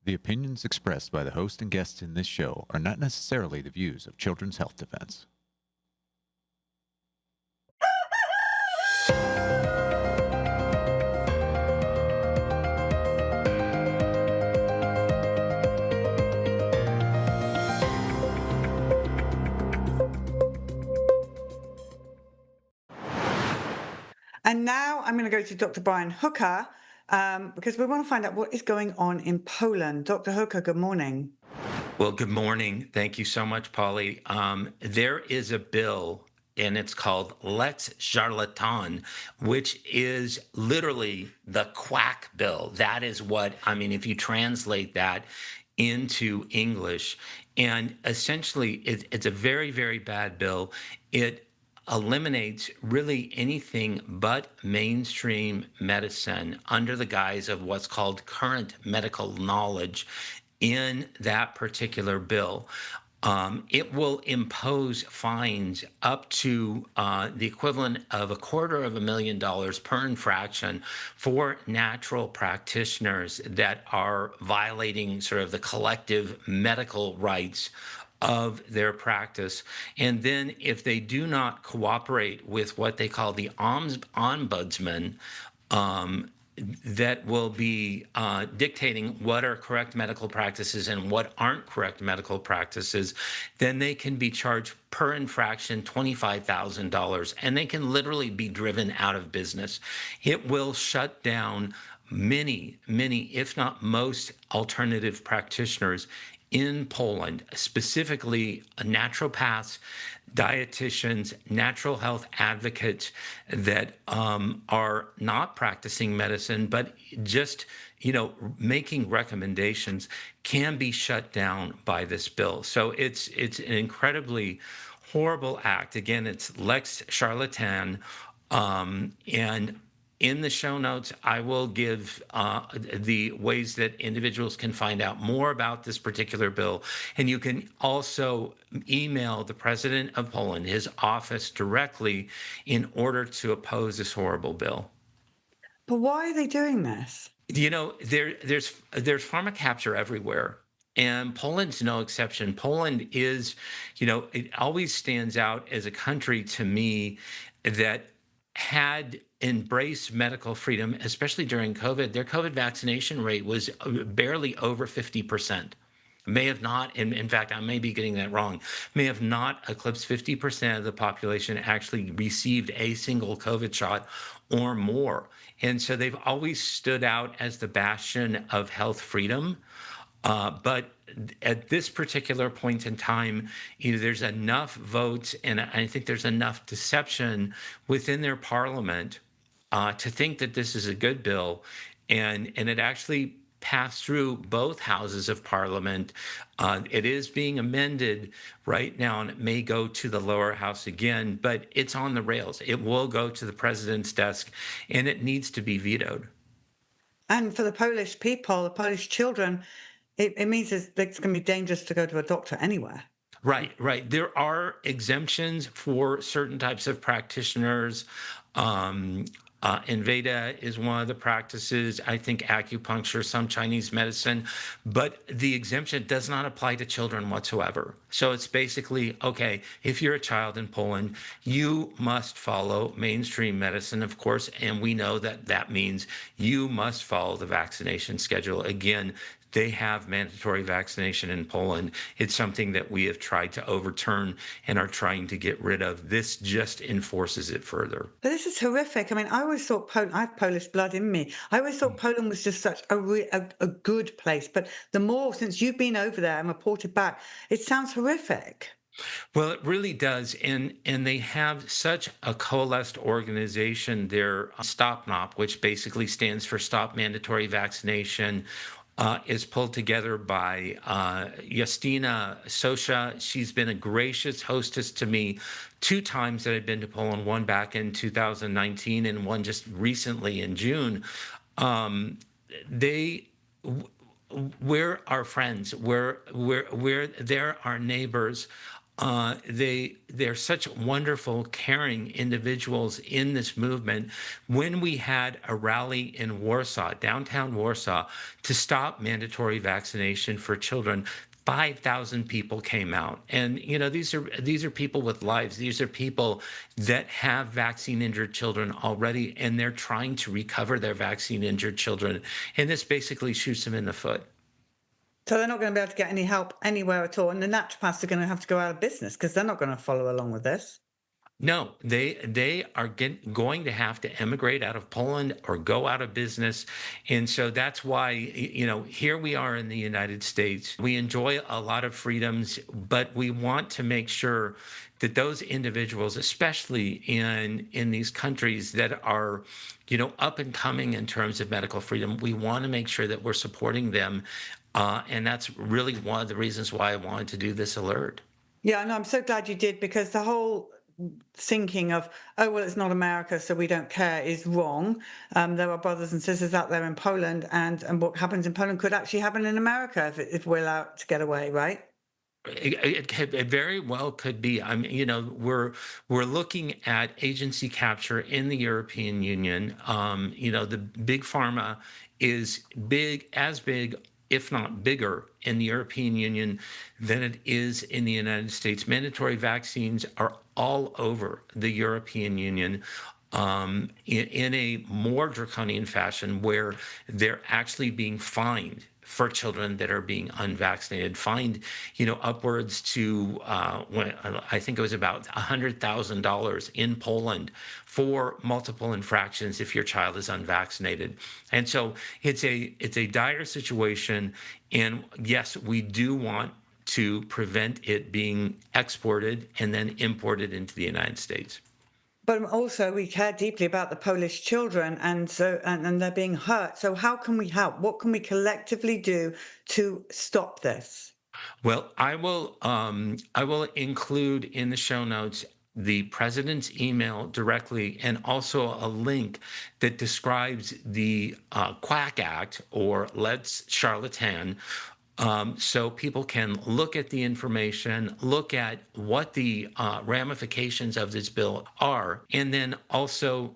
The opinions expressed by the host and guests in this show are not necessarily the views of Children's Health Defense. And now I'm going to go to Dr. Brian Hooker because we want to find out what is going on in Poland. Dr. Hooker, good morning. Well, good morning. Thank you so much, Polly. There is a bill, and it's called Lex Charlatan, which is literally the quack bill. That is what, I mean, if you translate that into English, and essentially it's a very, very bad bill. It eliminates really anything but mainstream medicine under the guise of what's called current medical knowledge in that particular bill. It will impose fines up to the equivalent of $250,000 per infraction for natural practitioners that are violating sort of the collective medical rights of their practice. And then if they do not cooperate with what they call the ombudsman, that will be dictating what are correct medical practices and what aren't correct medical practices, then they can be charged per infraction $25,000, and they can literally be driven out of business. It will shut down many, if not most, alternative practitioners in Poland, specifically naturopaths, dietitians, natural health advocates that are not practicing medicine, but just, making recommendations can be shut down by this bill. So it's an incredibly horrible act. Again, it's Lex Charlatan, and in the show notes, I will give the ways that individuals can find out more about this particular bill. And you can also email the president of Poland, his office, directly in order to oppose this horrible bill. But why are they doing this? There's pharma capture everywhere. And Poland's no exception. Poland is, it always stands out as a country to me that had embraced medical freedom, especially during COVID. Their COVID vaccination rate was barely over 50%. May have not, in fact, I may be getting that wrong, may have not eclipsed 50% of the population actually received a single COVID shot or more. And so they've always stood out as the bastion of health freedom. But at this particular point in time, there's enough votes, and I think there's enough deception within their parliament to think that this is a good bill, and it actually passed through both houses of parliament. It is being amended right now, and it may go to the lower house again, but it's on the rails. It will go to the president's desk, and it needs to be vetoed. And for the Polish people, the Polish children, it means it's going to be dangerous to go to a doctor anywhere. Right. There are exemptions for certain types of practitioners. Inveda is one of the practices. I think acupuncture, some Chinese medicine, but the exemption does not apply to children whatsoever. So it's basically, okay, if you're a child in Poland, you must follow mainstream medicine, of course, and we know that that means you must follow the vaccination schedule. Again, they have mandatory vaccination in Poland. It's something that we have tried to overturn and are trying to get rid of. This just enforces it further. But this is horrific. I mean, I always thought Poland, I have Polish blood in me. I always thought Poland was just such a good place. But the more, since you've been over there and reported back, it sounds horrific. Well, it really does. And they have such a coalesced organization there, StopNOP, which basically stands for Stop Mandatory Vaccination, is pulled together by Justina Sosha. She's been a gracious hostess to me 2 times that I've been to Poland, one back in 2019 and one just recently in June. We're our friends. We're they're our neighbors. they're such wonderful, caring individuals in this movement. When we had a rally in Warsaw, downtown Warsaw, to stop mandatory vaccination for children, 5,000 people came out. And these are people with lives. These are people that have vaccine injured children already, and they're trying to recover their vaccine injured children. And this basically shoots them in the foot. So they're not going to be able to get any help anywhere at all. And the naturopaths are going to have to go out of business because they're not going to follow along with this. No, they are going to have to emigrate out of Poland or go out of business. And so that's why, here we are in the United States. We enjoy a lot of freedoms, but we want to make sure that those individuals, especially in these countries that are, up and coming in terms of medical freedom, we want to make sure that we're supporting them. And that's really one of the reasons why I wanted to do this alert. Yeah, no, I'm so glad you did, because the whole thinking of, oh, well, it's not America, so we don't care, is wrong. There are brothers and sisters out there in Poland, and what happens in Poland could actually happen in America if we're allowed to get away, right? It very well could be. I mean, we're looking at agency capture in the European Union. The big pharma is big, if not bigger, in the European Union than it is in the United States. Mandatory vaccines are all over the European Union. In a more draconian fashion, where they're actually being fined for children that are being unvaccinated, fined, upwards to, I think it was about $100,000 in Poland for multiple infractions if your child is unvaccinated. And so it's a dire situation. And yes, we do want to prevent it being exported and then imported into the United States. But also we care deeply about the Polish children, and they're being hurt. So how can we help? What can we collectively do to stop this? Well, I will include in the show notes the president's email directly, and also a link that describes the Quack Act, or Let's Charlatan, so people can look at the information, look at what the ramifications of this bill are, and then also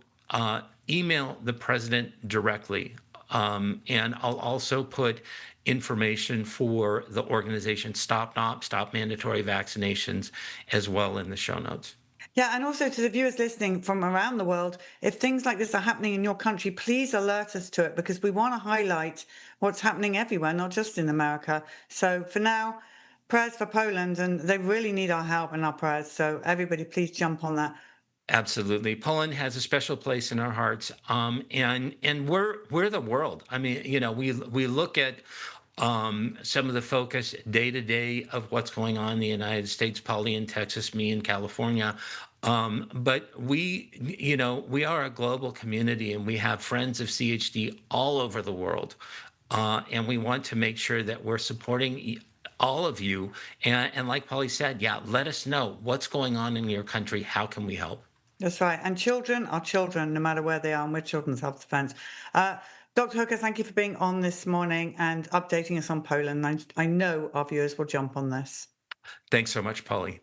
email the president directly. And I'll also put information for the organization Stop Mandatory Vaccinations as well in the show notes. Yeah, and also to the viewers listening from around the world, if things like this are happening in your country, please alert us to it, because we want to highlight what's happening everywhere, not just in America. So for now, prayers for Poland, and they really need our help and our prayers. So everybody, please jump on that. Absolutely. Poland has a special place in our hearts. And we're the world. I mean, we look at some of the focus day to day of what's going on in the United States, Polly in Texas, me in California. But we are a global community, and we have friends of CHD all over the world. And we want to make sure that we're supporting all of you. And like Polly said, yeah, let us know what's going on in your country. How can we help? That's right. And children are children, no matter where they are, and we're Children's Health Defence. Dr. Hooker, thank you for being on this morning and updating us on Poland. I know our viewers will jump on this. Thanks so much, Polly.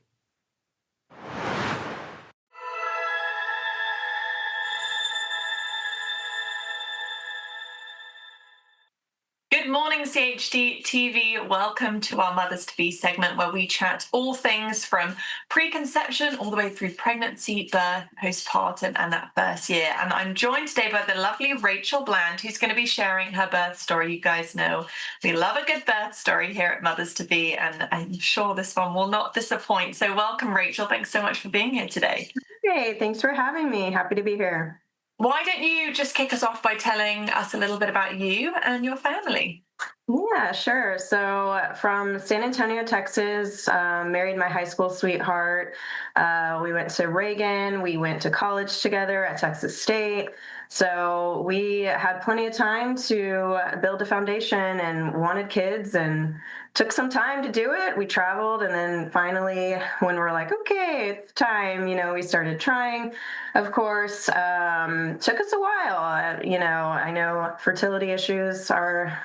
Good morning, CHD TV. Welcome to our Mothers to Be segment, where we chat all things from preconception all the way through pregnancy, birth, postpartum, and that first year. And I'm joined today by the lovely Rachel Bland, who's going to be sharing her birth story. You guys know we love a good birth story here at Mothers to Be, and I'm sure this one will not disappoint. So welcome, Rachel. Thanks so much for being here today. Hey, thanks for having me. Happy to be here. Why don't you just kick us off by telling us a little bit about you and your family? Yeah, sure. So from San Antonio, Texas, married my high school sweetheart. We went to Reagan. We went to college together at Texas State. So we had plenty of time to build a foundation and wanted kids, and took some time to do it. We traveled, and then finally, when we're like, okay, it's time, we started trying. Of course, took us a while. I know fertility issues are,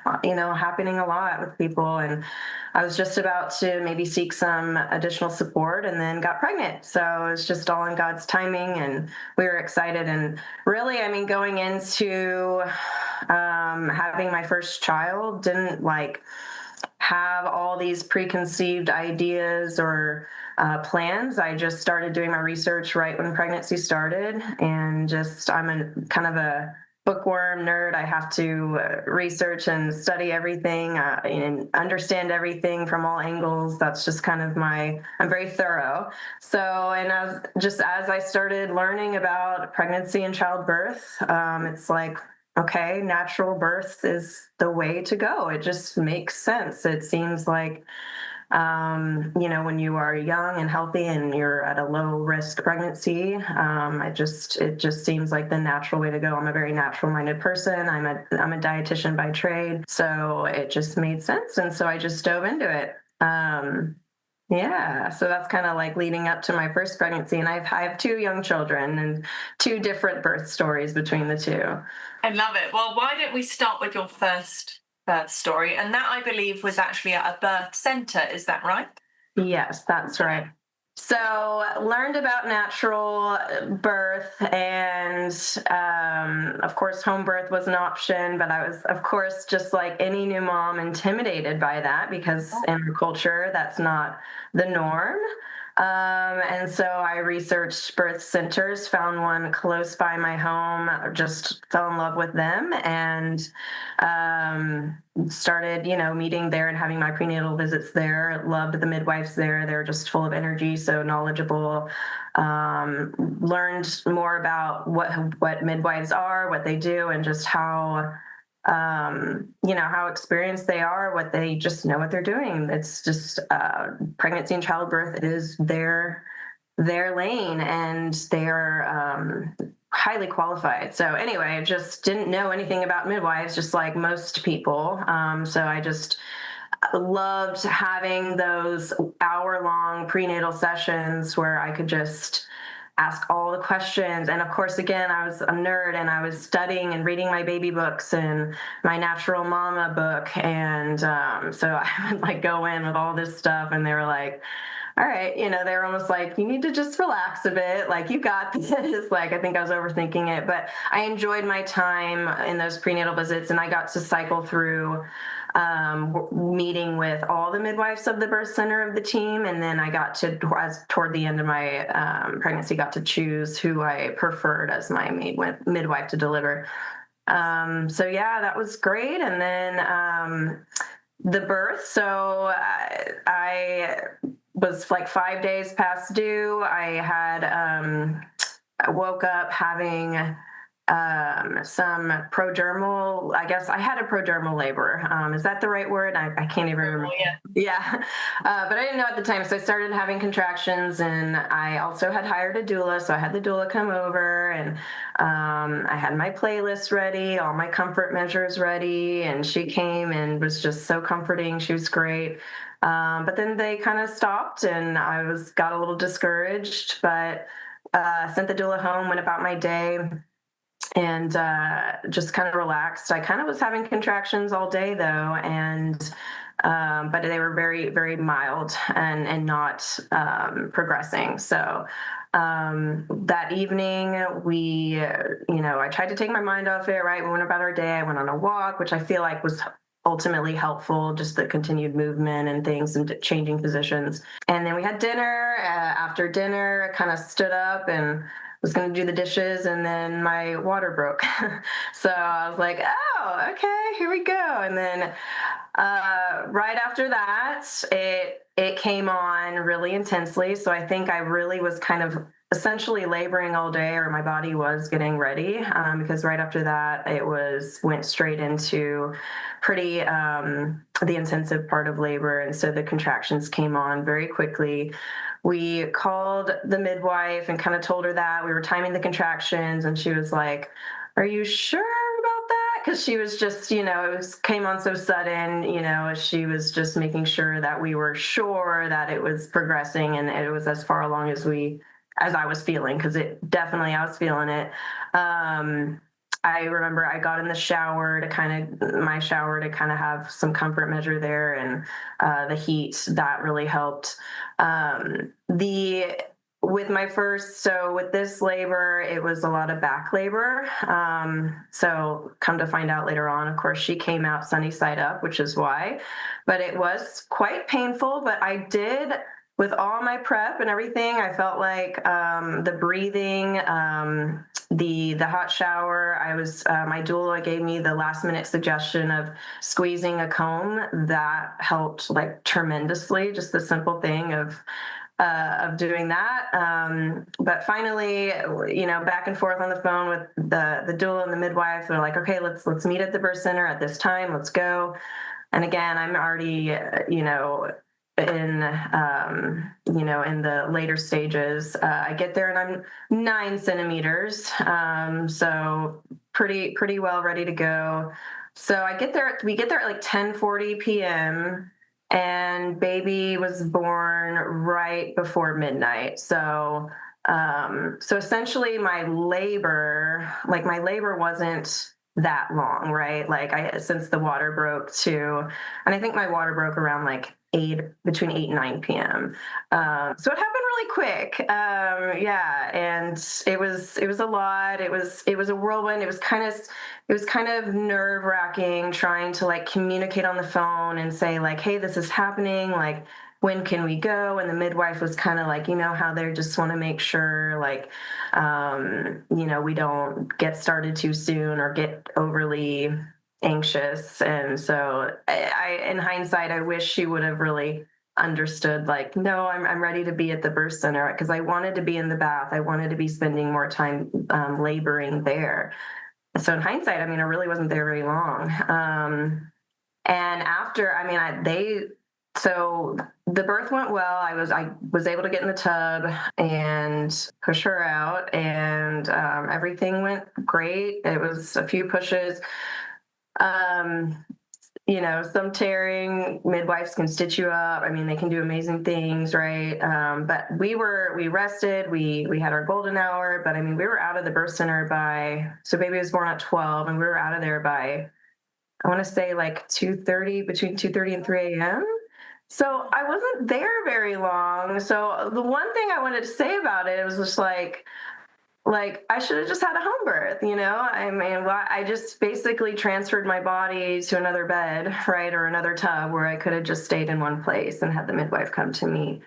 happening a lot with people. And I was just about to maybe seek some additional support and then got pregnant. So it was just all in God's timing, and we were excited. And really, I mean, going into having my first child, didn't like have all these preconceived ideas or plans. I just started doing my research right when pregnancy started, and just I'm a kind of a bookworm nerd. I have to research and study everything and understand everything from all angles. That's just kind of I'm very thorough. So, and as I started learning about pregnancy and childbirth, it's like, okay, natural birth is the way to go. It just makes sense. It seems like, when you are young and healthy and you're at a low risk pregnancy, it just seems like the natural way to go. I'm a very natural minded person. I'm a dietitian by trade. So it just made sense. And so I just dove into it. Yeah, so that's kind of like leading up to my first pregnancy, and I have 2 young children and 2 different birth stories between the 2. I love it. Well, why don't we start with your first birth story? And that, I believe, was actually at a birth center. Is that right? Yes, that's right. So learned about natural birth, and of course home birth was an option, but I was, of course, just like any new mom, intimidated by that because in our culture that's not the norm. And so I researched birth centers, found one close by my home, just fell in love with them, and started, meeting there and having my prenatal visits there. Loved the midwives there. They're just full of energy, so knowledgeable. Learned more about what midwives are, what they do, and just how experienced they are, what they just know what they're doing. It's just pregnancy and childbirth is their lane, and they're highly qualified. So anyway, I just didn't know anything about midwives, just like most people. So I just loved having those hour-long prenatal sessions where I could just ask all the questions. And of course, again, I was a nerd, and I was studying and reading my baby books and my Natural Mama book. And so I would like go in with all this stuff, and they were like, all right, they were almost like, you need to just relax a bit. Like, you got this. Like, I think I was overthinking it, but I enjoyed my time in those prenatal visits, and I got to cycle through meeting with all the midwives of the birth center of the team. And then I got to, toward the end of my pregnancy, got to choose who I preferred as my midwife to deliver. So yeah, that was great. And then the birth. So I was like 5 days past due. I woke up having some prodromal, I guess I had a prodromal labor. Is that the right word? I can't even remember. Yeah. But I didn't know at the time. So I started having contractions, and I also had hired a doula. So I had the doula come over, and I had my playlist ready, all my comfort measures ready. And she came and was just so comforting. She was great. But then they kind of stopped, and I got a little discouraged, but sent the doula home, went about my day, and just kind of relaxed. I kind of was having contractions all day though, and but they were very, very mild and not progressing. So that evening, I tried to take my mind off it, right? We went about our day. I went on a walk, which I feel like was ultimately helpful, just the continued movement and things and changing positions. And then we had dinner. After dinner, I kind of stood up and was going to do the dishes, and then my water broke. So I was like, oh, okay, here we go. And then right after that, it came on really intensely. So I think I really was kind of essentially laboring all day, or my body was getting ready, because right after that, went straight into pretty the intensive part of labor. And so the contractions came on very quickly. We called the midwife and kind of told her that we were timing the contractions, and she was like, are you sure about that? Because she was just, came on so sudden, she was just making sure that we were sure that it was progressing, and it was as far along as I was feeling, because I was feeling it. I remember I got in the shower to kind of have some comfort measure there, and the heat, that really helped. With this labor, it was a lot of back labor. So come to find out later on, of course, she came out sunny side up, which is why, but it was quite painful. But I did, with all my prep and everything, I felt like the breathing, the hot shower, my doula gave me the last minute suggestion of squeezing a comb. That helped like tremendously, just the simple thing of doing that. But finally, back and forth on the phone with the doula and the midwife, they're like, okay, let's meet at the birth center at this time. Let's go. And again, I'm already, in the later stages. I get there and I'm 9 centimeters. So pretty well ready to go. So we get there at like 10:40 p.m. and baby was born right before midnight. So essentially my labor wasn't that long, right? Like since the water broke and I think my water broke around like between 8 and 9 p.m. So it happened really quick. And it was a lot. It was a whirlwind. It was kind of nerve wracking trying to like communicate on the phone and say like, hey, this is happening. Like, when can we go? And the midwife was kind of like, how they just want to make sure like, we don't get started too soon or get overly anxious. And so in hindsight, I wish she would have really understood like, no, I'm ready to be at the birth center, because I wanted to be in the bath. I wanted to be spending more time laboring there. So in hindsight, I really wasn't there very long. And after, so the birth went well. I was able to get in the tub and push her out, and everything went great. It was a few pushes. Some tearing, midwives can stitch you up. They can do amazing things, right? But we rested, we had our golden hour, but we were out of the birth center so baby was born at 12, and we were out of there by, I want to say like 2:30, between 2:30 and 3 a.m. So I wasn't there very long. So the one thing I wanted to say about it was just like I should have just had a home birth, I just basically transferred my body to another bed, right, or another tub where I could have just stayed in one place and had the midwife come to me.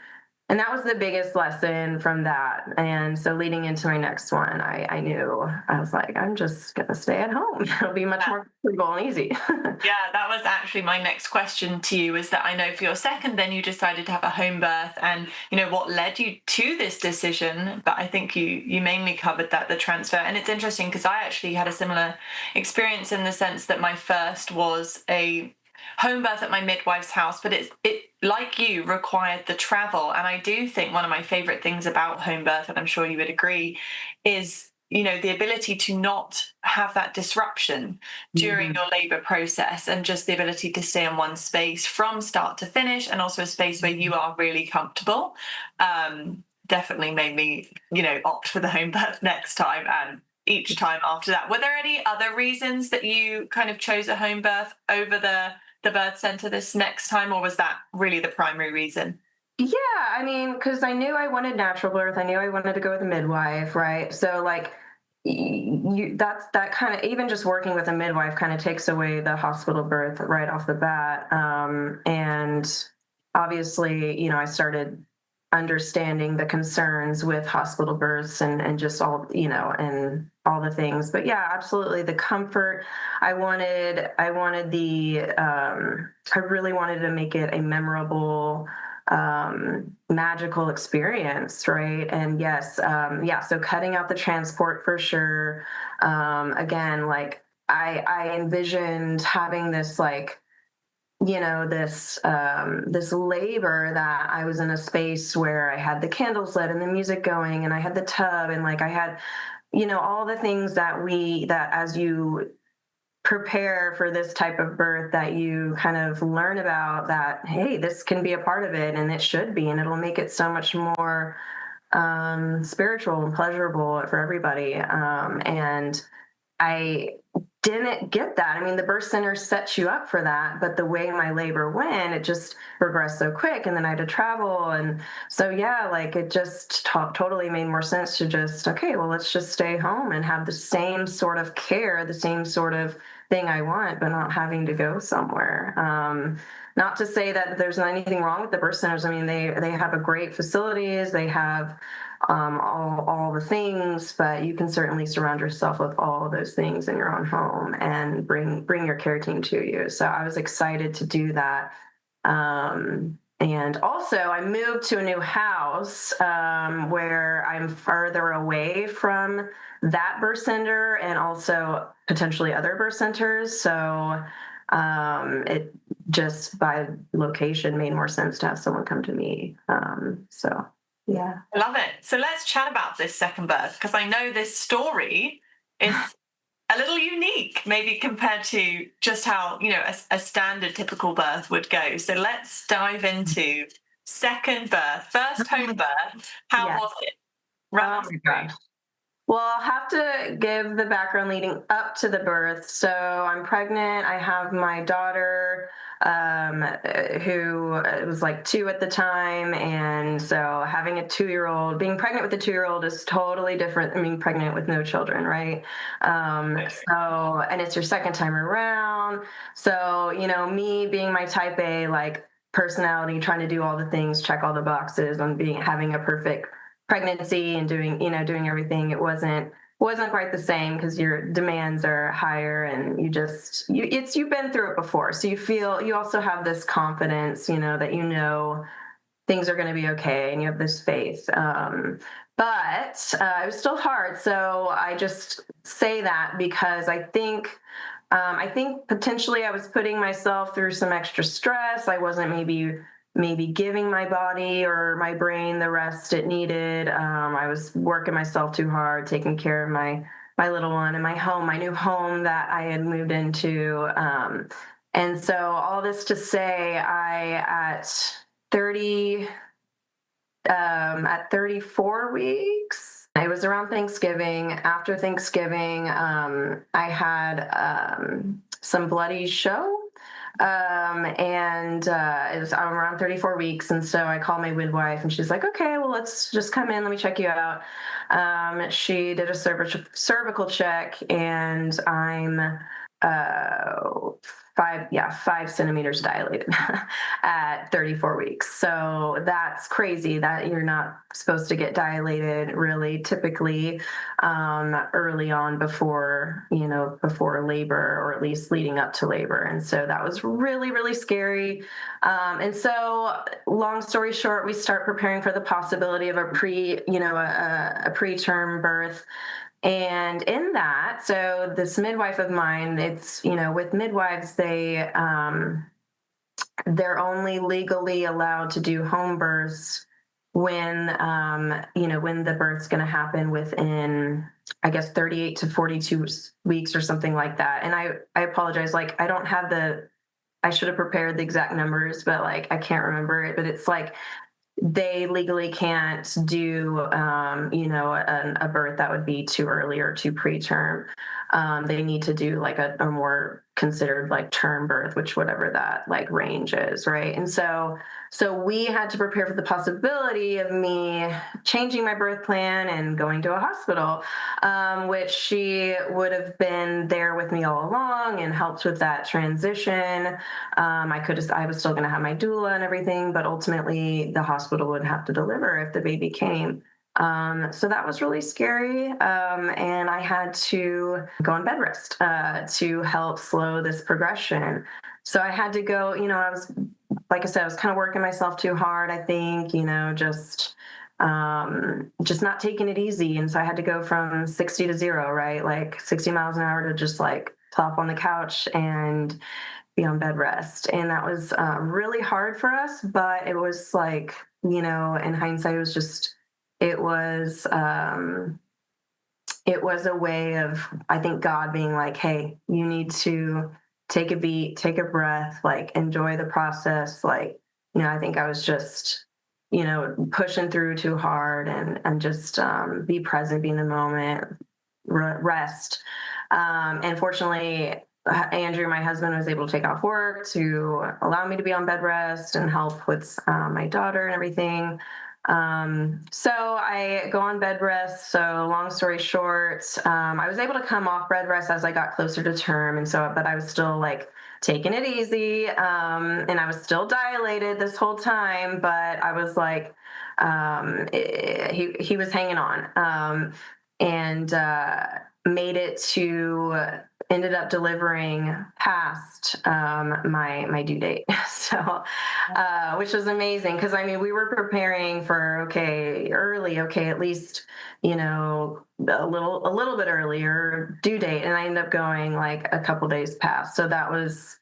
And that was the biggest lesson from that. And so leading into my next one, I knew, I was like, I'm just going to stay at home. It'll be much more comfortable and easy. Yeah, that was actually my next question to you, is that I know for your second, then you decided to have a home birth, and, what led you to this decision. But I think you mainly covered that, the transfer. And it's interesting because I actually had a similar experience in the sense that my first was a home birth at my midwife's house, but it like you required the travel. And I do think one of my favorite things about home birth, and I'm sure you would agree, is the ability to not have that disruption during your labor process, and just the ability to stay in one space from start to finish, and also a space where you are really comfortable. Definitely made me opt for the home birth next time, and each time after that. Were there any other reasons that you kind of chose a home birth over the birth center this next time, or was that really the primary reason? Yeah, because I knew I wanted natural birth. I knew I wanted to go with a midwife, right? So like, that kind of, even just working with a midwife kind of takes away the hospital birth right off the bat. And obviously, I started understanding the concerns with hospital births and just all, and all the things. But yeah, absolutely. The comfort, I really wanted to make it a memorable, magical experience, right? And yes, so cutting out the transport for sure. Again, like I envisioned having this like, this labor, that I was in a space where I had the candles lit and the music going, and I had the tub, and like I had, all the things that as you prepare for this type of birth, that you kind of learn about, that, hey, this can be a part of it, and it should be, and it'll make it so much more spiritual and pleasurable for everybody. And I didn't get that. I mean, the birth center sets you up for that, but the way my labor went, it just progressed so quick, and then I had to travel. And so, yeah, like it just totally made more sense to just, okay, well, let's just stay home and have the same sort of care, the same sort of thing I want, but not having to go somewhere. Not to say that there's not anything wrong with the birth centers. I mean, they have a great facilities. They have all the things, but you can certainly surround yourself with all of those things in your own home and bring your care team to you. So I was excited to do that. And also I moved to a new house where I'm further away from that birth center and also potentially other birth centers. So it just by location made more sense to have someone come to me. So yeah. I love it. So let's chat about this second birth, because I know this story is a little unique, maybe compared to just how, a standard typical birth would go. So let's dive into second birth, first home birth. How was it? Oh my gosh. Well, I'll have to give the background leading up to the birth. So I'm pregnant. I have my daughter, who was like 2 at the time. And so having a 2-year-old, being pregnant with a 2-year-old is totally different than being pregnant with no children, right? And it's your second time around. So, me being my type A, like personality, trying to do all the things, check all the boxes on having a perfect pregnancy and doing everything, it wasn't quite the same because your demands are higher and you've been through it before. So you also have this confidence, that things are going to be okay and you have this faith. But it was still hard. So I just say that because I think potentially I was putting myself through some extra stress. I wasn't maybe giving my body or my brain the rest it needed. I was working myself too hard, taking care of my little one and my new home that I had moved into. And so all this to say, at 34 weeks, it was around Thanksgiving. After Thanksgiving, I had some bloody show. It was around 34 weeks. And so I called my midwife and she's like, okay, well, let's just come in. Let me check you out. She did a cervical check and I'm, 5 centimeters dilated at 34 weeks. So that's crazy that you're not supposed to get dilated really typically early on before labor, or at least leading up to labor. And so that was really, really scary. And so long story short, we start preparing for the possibility of a preterm birth. And in that, so this midwife of mine, it's, with midwives, they're only legally allowed to do home births when the birth's going to happen within, I guess, 38 to 42 weeks or something like that. And I apologize. Like, I don't have I should have prepared the exact numbers, but I can't remember it, but it's like, they legally can't do, a birth that would be too early or too preterm. They need to do a more considered term birth, which whatever that range is, right? And so we had to prepare for the possibility of me changing my birth plan and going to a hospital, which she would have been there with me all along and helped with that transition. I was still going to have my doula and everything, but ultimately the hospital would have to deliver if the baby came. So that was really scary. And I had to go on bed rest to help slow this progression. So I had to go, like I said, I was kind of working myself too hard, I think, just not taking it easy. And so I had to go from 60 to 0, right? 60 miles an hour to just plop on the couch and be on bed rest. And that was really hard for us, but it was in hindsight, it was a way of, I think, God being like, hey, you need to take a beat, take a breath, enjoy the process. I think I was just, pushing through too hard and just be present, be in the moment, rest. And fortunately, Andrew, my husband, was able to take off work to allow me to be on bed rest and help with my daughter and everything. So I go on bed rest. So long story short, I was able to come off bed rest as I got closer to term. And so, but I was still like taking it easy. And I was still dilated this whole time, but I was like, he was hanging on, and made it to, ended up delivering past my due date. So, which was amazing, because I mean, we were preparing for early, at least, you know, a little bit earlier due date, and I ended up going like a couple days past. So that was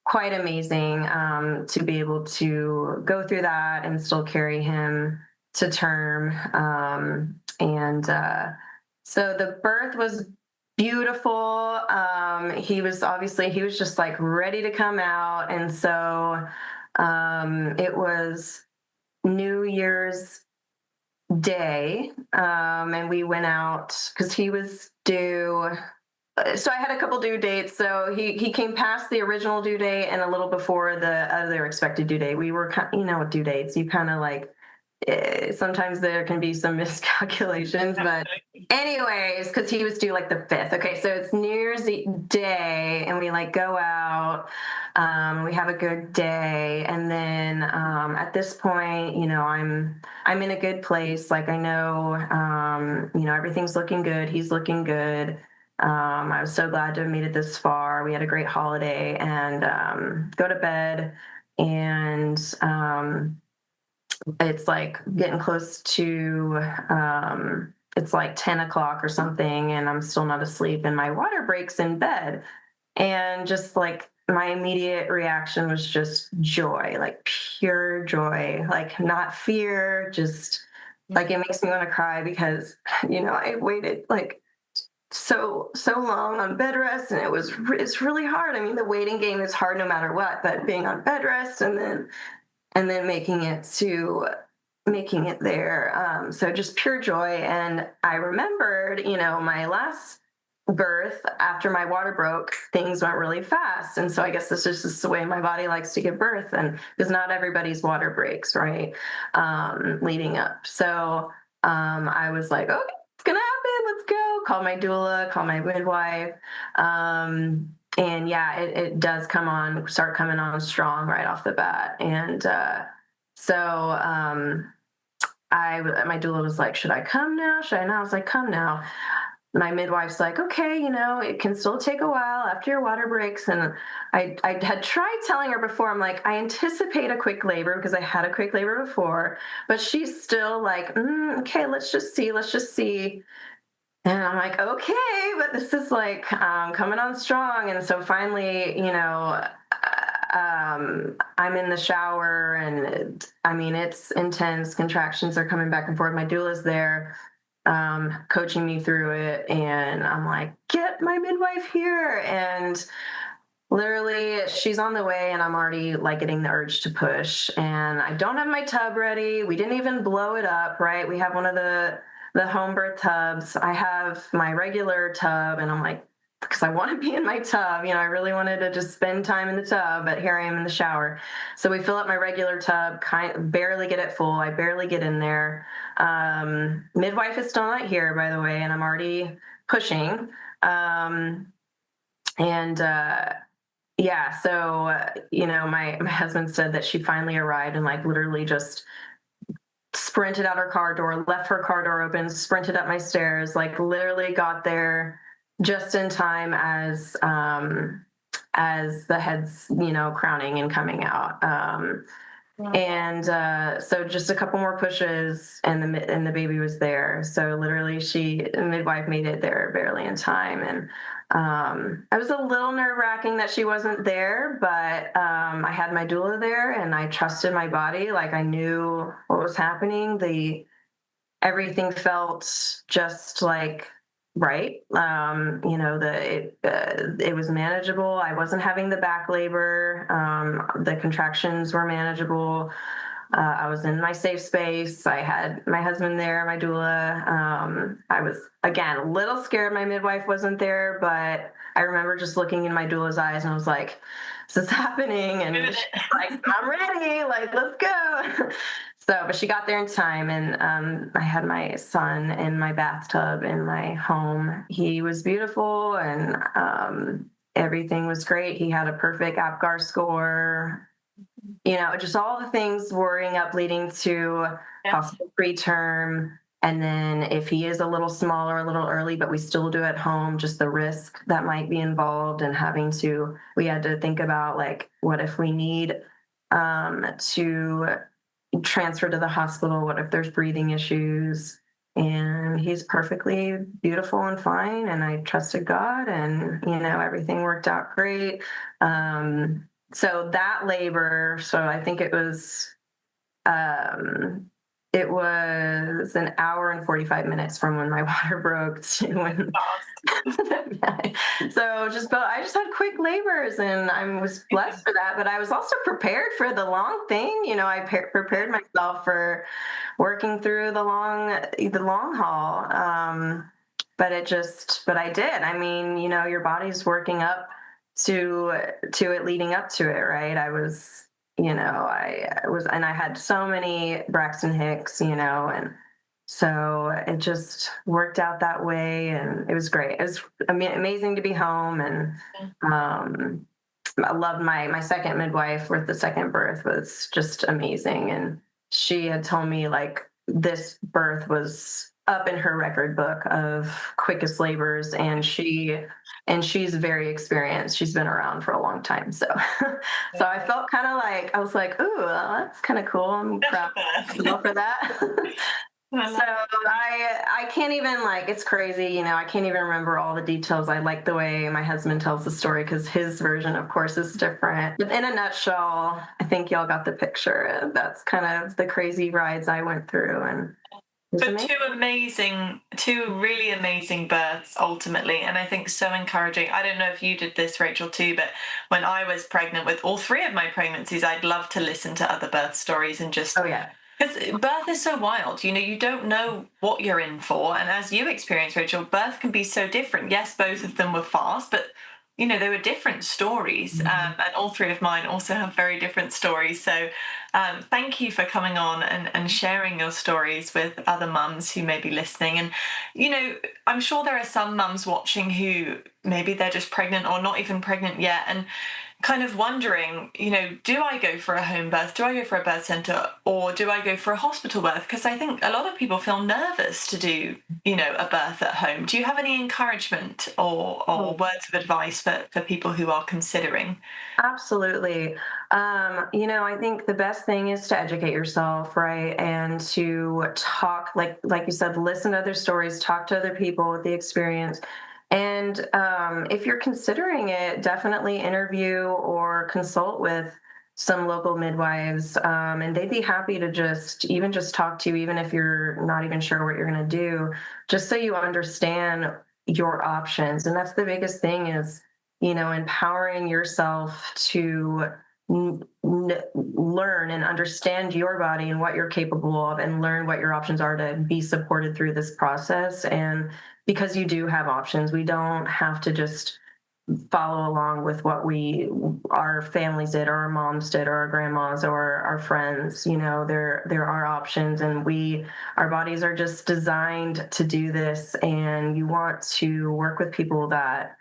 quite amazing, to be able to go through that and still carry him to term. So the birth was beautiful. He was just like ready to come out. And so it was New Year's Day, and we went out because he was due. So I had a couple due dates. So he came past the original due date and a little before the other expected due date. We were, you know, with due dates, you kind of like, sometimes there can be some miscalculations, but anyways, because he was due like the 5th. Okay, so it's New Year's Day, and we like go out, we have a good day, and then at this point, you know, I'm in a good place. Like I know, you know, everything's looking good. He's looking good. I was so glad to have made it this far. We had a great holiday, and go to bed, and it's like getting close to, it's like 10 o'clock or something, and I'm still not asleep, and my water breaks in bed. And just like my immediate reaction was just joy, like pure joy, like not fear, just like it makes me want to cry, because, you know, I waited like so long on bed rest, and it's really hard. I mean, the waiting game is hard no matter what, but being on bed rest and then making it there. So just pure joy. And I remembered, you know, my last birth, after my water broke, things went really fast. And so I guess this is just the way my body likes to give birth, and because not everybody's water breaks, right? Leading up. So I was like, okay, it's gonna happen. Let's go. Call my doula, call my midwife. And yeah, it does start coming on strong right off the bat. And my doula was like, should I come now? Should I not? I was like, come now. My midwife's like, okay, you know, it can still take a while after your water breaks. And I had tried telling her before, I'm like, I anticipate a quick labor, because I had a quick labor before, but she's still like, okay, let's just see. And I'm like, okay, but this is like coming on strong. And so finally, you know, I'm in the shower, and I mean, it's intense. Contractions are coming back and forth. My doula's there, coaching me through it. And I'm like, get my midwife here. And literally she's on the way, and I'm already like getting the urge to push, and I don't have my tub ready. We didn't even blow it up, right? We have one of the home birth tubs. I have my regular tub, and I'm like, because I want to be in my tub, you know, I really wanted to just spend time in the tub, but here I am in the shower. So we fill up my regular tub, barely get it full. I barely get in there. Midwife is still not here, by the way, and I'm already pushing. Yeah, so, you know, my husband said that she finally arrived, and like literally just sprinted out her car door, left her car door open, sprinted up my stairs, like literally got there just in time as the head's, you know, crowning and coming out. So just a couple more pushes, and the baby was there. So literally the midwife made it there barely in time. And I was a little nerve-wracking that she wasn't there, but I had my doula there, and I trusted my body. Like I knew what was happening. Everything felt just like right. You know, it was manageable. I wasn't having the back labor. The contractions were manageable. I was in my safe space. I had my husband there, my doula. I was, again, a little scared my midwife wasn't there, but I remember just looking in my doula's eyes and I was like, this is happening. And she's like, I'm ready. Like, let's go. So, but she got there in time, and I had my son in my bathtub in my home. He was beautiful, and everything was great. He had a perfect APGAR score. Just all the things worrying up leading to possible preterm. And then if he is a little smaller, a little early, but we still do at home, just the risk that might be involved and we had to think about, like, what if we need to transfer to the hospital? What if there's breathing issues? And he's perfectly beautiful and fine. And I trusted God, and, everything worked out great. So that labor, so I think it was an hour and 45 minutes from when my water broke to when. So I just had quick labors, and I was blessed for that. But I was also prepared for the long thing. I prepared myself for working through the long haul. But I did. I mean, your body's working up to it, leading up to it, right? I was, and I had so many Braxton Hicks, and so it just worked out that way, and it was great. It was amazing to be home, and I loved my second midwife with the second birth. Was just amazing, and she had told me, like, this birth was up in her record book of quickest labors, and she's very experienced. She's been around for a long time. So so I felt kind of like, I was like, ooh, well, that's kind of cool. I'm proud for that. So I can't even, like, it's crazy, I can't even remember all the details. I like the way my husband tells the story, because his version, of course, is different. But in a nutshell, I think y'all got the picture. That's kind of the crazy rides I went through. And but two really amazing births ultimately, and I think so encouraging. I don't know if you did this, Rachel, too, but when I was pregnant with all three of my pregnancies, I'd love to listen to other birth stories and just... Oh, yeah. Because birth is so wild, you don't know what you're in for. And as you experienced, Rachel, birth can be so different. Yes, both of them were fast, but, they were different stories. And all three of mine also have very different stories. So thank you for coming on and sharing your stories with other mums who may be listening. And, I'm sure there are some mums watching who maybe they're just pregnant or not even pregnant yet, and kind of wondering, do I go for a home birth? Do I go for a birth center, or do I go for a hospital birth? Because I think a lot of people feel nervous to do, a birth at home. Do you have any encouragement or words of advice for people who are considering? Absolutely. I think the best thing is to educate yourself, right? And to talk, like you said, listen to other stories, talk to other people with the experience. And if you're considering it, definitely interview or consult with some local midwives, and they'd be happy to just talk to you, even if you're not even sure what you're going to do, just so you understand your options. And that's the biggest thing is, empowering yourself to learn and understand your body and what you're capable of, and learn what your options are to be supported through this process. And because you do have options, we don't have to just follow along with what our families did, or our moms did, or our grandmas, or our friends. There are options, and our bodies are just designed to do this. And you want to work with people that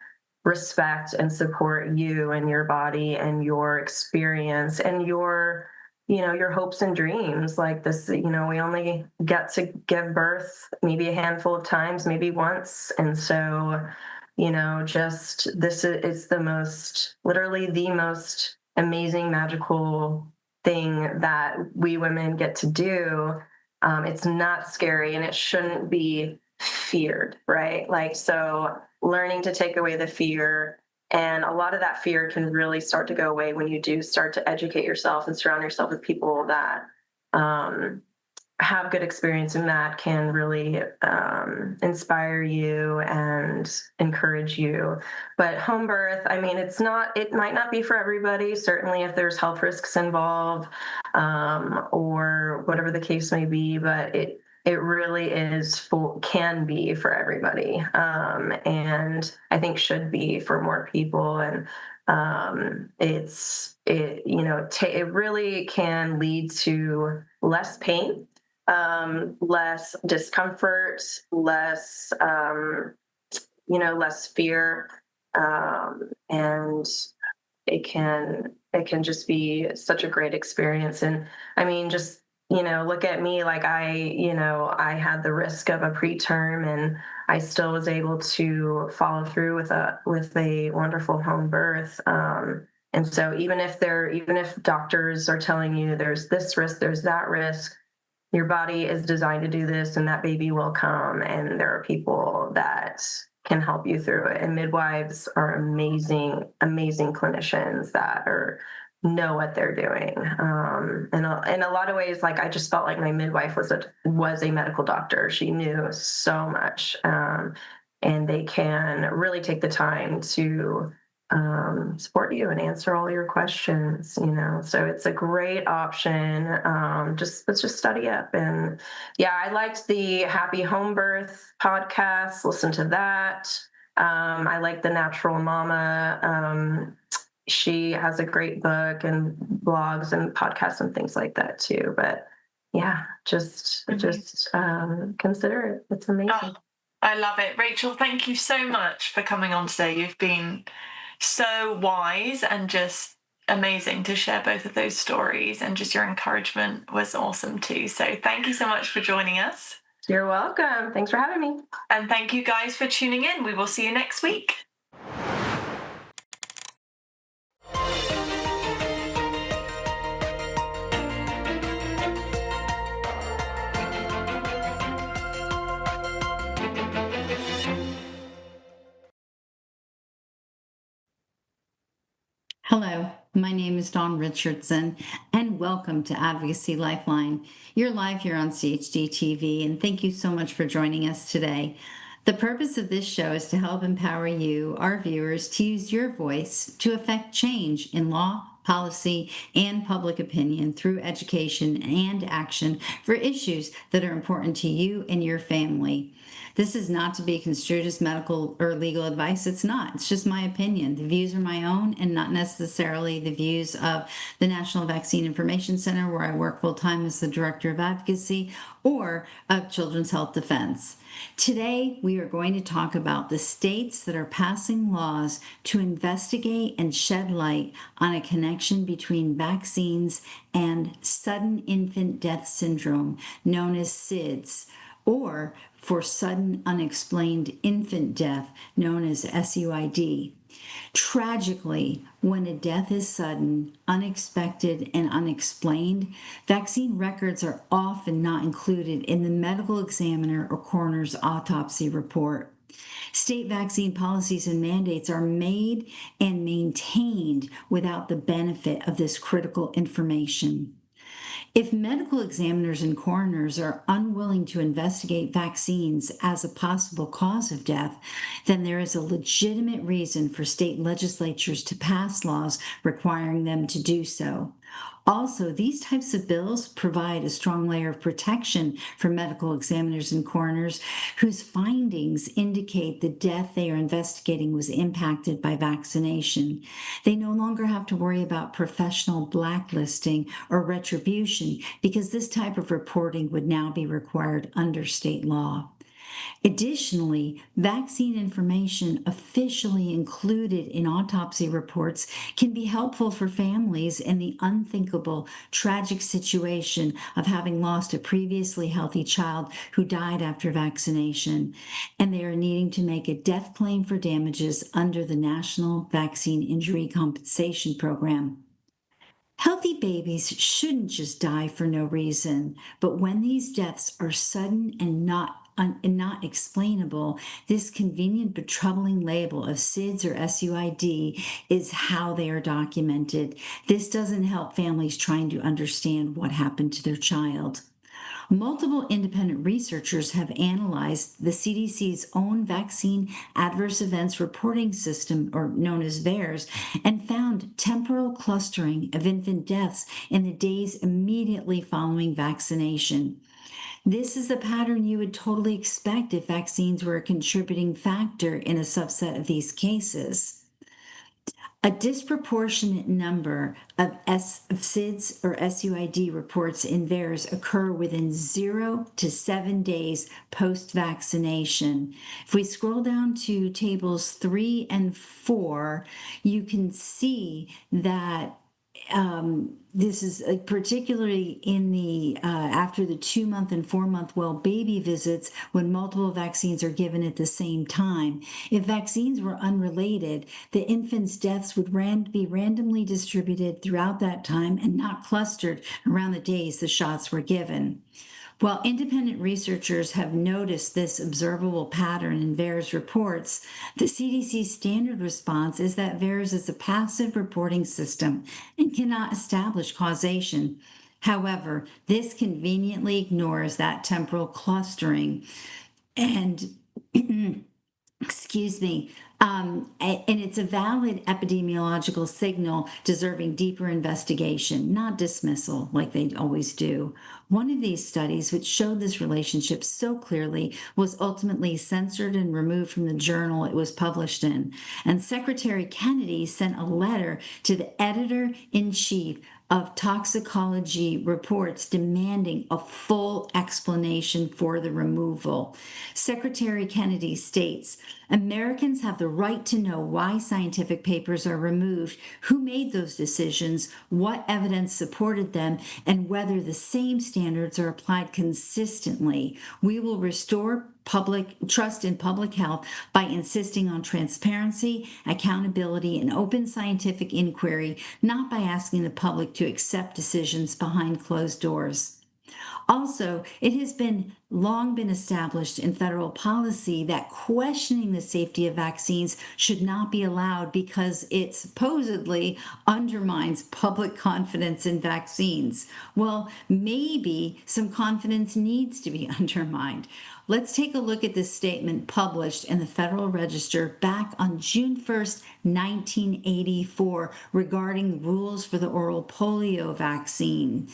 respect and support you and your body and your experience and your hopes and dreams. Like this, we only get to give birth maybe a handful of times, maybe once. And so, it's literally the most amazing, magical thing that we women get to do. It's not scary, and it shouldn't be feared, right? Like, so learning to take away the fear, and a lot of that fear can really start to go away when you do start to educate yourself and surround yourself with people that have good experience in that can really inspire you and encourage you. But home birth, I mean, it might not be for everybody, certainly if there's health risks involved, or whatever the case may be, but it really can be for everybody. And I think should be for more people. And it really can lead to less pain, less discomfort, less fear, and it can just be such a great experience. And I mean, just look at me, like I had the risk of a preterm, and I still was able to follow through with a wonderful home birth. And so even if doctors are telling you there's this risk, there's that risk, your body is designed to do this, and that baby will come. And there are people that can help you through it. And midwives are amazing, amazing clinicians that know what they're doing. And in a lot of ways, like, I just felt like my midwife was a medical doctor. She knew so much, and they can really take the time to support you and answer all your questions. So it's a great option. Let's just study up. And yeah, I liked the Happy Home Birth podcast. Listen to that. I like the Natural Mama. She has a great book and blogs and podcasts and things like that too. But yeah, just consider it. It's amazing. Oh, I love it. Rachel, thank you so much for coming on today. You've been so wise and just amazing to share both of those stories, and just your encouragement was awesome too. So thank you so much for joining us. You're welcome. Thanks for having me. And thank you guys for tuning in. We will see you next week. Hello, my name is Dawn Richardson, and welcome to Advocacy Lifeline. You're live here on CHD TV, and thank you so much for joining us today. The purpose of this show is to help empower you, our viewers, to use your voice to affect change in law, policy, and public opinion through education and action for issues that are important to you and your family. This is not to be construed as medical or legal advice. It's not. It's just my opinion. The views are my own and not necessarily the views of the National Vaccine Information Center, where I work full-time as the Director of Advocacy, or of Children's Health Defense. Today, we are going to talk about the states that are passing laws to investigate and shed light on a connection between vaccines and sudden infant death syndrome, known as SIDS, or for sudden unexplained infant death, known as SUID. Tragically, when a death is sudden, unexpected, and unexplained, vaccine records are often not included in the medical examiner or coroner's autopsy report. State vaccine policies and mandates are made and maintained without the benefit of this critical information. If medical examiners and coroners are unwilling to investigate vaccines as a possible cause of death, then there is a legitimate reason for state legislatures to pass laws requiring them to do so. Also, these types of bills provide a strong layer of protection for medical examiners and coroners whose findings indicate the death they are investigating was impacted by vaccination. They no longer have to worry about professional blacklisting or retribution because this type of reporting would now be required under state law. Additionally, vaccine information officially included in autopsy reports can be helpful for families in the unthinkable, tragic situation of having lost a previously healthy child who died after vaccination, and they are needing to make a death claim for damages under the National Vaccine Injury Compensation Program. Healthy babies shouldn't just die for no reason, but when these deaths are sudden and not explainable, this convenient but troubling label of SIDS or SUID is how they are documented. This doesn't help families trying to understand what happened to their child. Multiple independent researchers have analyzed the CDC's own vaccine adverse events reporting system, or known as VAERS, and found temporal clustering of infant deaths in the days immediately following vaccination. This is a pattern you would totally expect if vaccines were a contributing factor in a subset of these cases. A disproportionate number of SIDS or SUID reports in VAERS occur within 0 to 7 days post-vaccination. If we scroll down to tables 3 and 4, you can see that this is particularly in the after the 2-month and 4-month well baby visits when multiple vaccines are given at the same time. If vaccines were unrelated, the infant's deaths would be randomly distributed throughout that time and not clustered around the days the shots were given. While independent researchers have noticed this observable pattern in VAERS reports, the CDC's standard response is that VAERS is a passive reporting system and cannot establish causation. However, this conveniently ignores that temporal clustering and and it's a valid epidemiological signal deserving deeper investigation, not dismissal like they always do. One of these studies, which showed this relationship so clearly, was ultimately censored and removed from the journal it was published in. And Secretary Kennedy sent a letter to the editor-in-chief of toxicology reports demanding a full explanation for the removal. Secretary Kennedy states, Americans have the right to know why scientific papers are removed, who made those decisions, what evidence supported them, and whether the same standards are applied consistently. We will restore public trust in public health by insisting on transparency, accountability, and open scientific inquiry, not by asking the public to accept decisions behind closed doors. Also, it has long been established in federal policy that questioning the safety of vaccines should not be allowed because it supposedly undermines public confidence in vaccines. Well, maybe some confidence needs to be undermined. Let's take a look at this statement published in the Federal Register back on June 1st, 1984, regarding rules for the oral polio vaccine.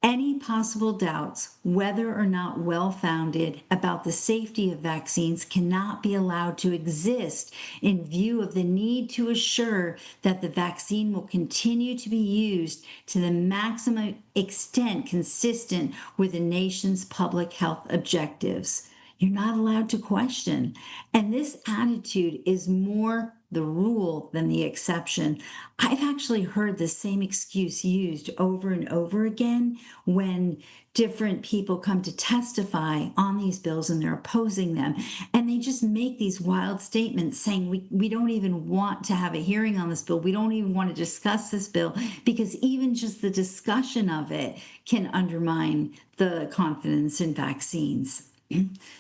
Any possible doubts, whether or not well-founded, about the safety of vaccines cannot be allowed to exist in view of the need to assure that the vaccine will continue to be used to the maximum extent consistent with the nation's public health objectives. You're not allowed to question. And this attitude is more the rule than the exception. I've actually heard the same excuse used over and over again when different people come to testify on these bills and they're opposing them. And they just make these wild statements saying, we don't even want to have a hearing on this bill. We don't even want to discuss this bill because even just the discussion of it can undermine the confidence in vaccines.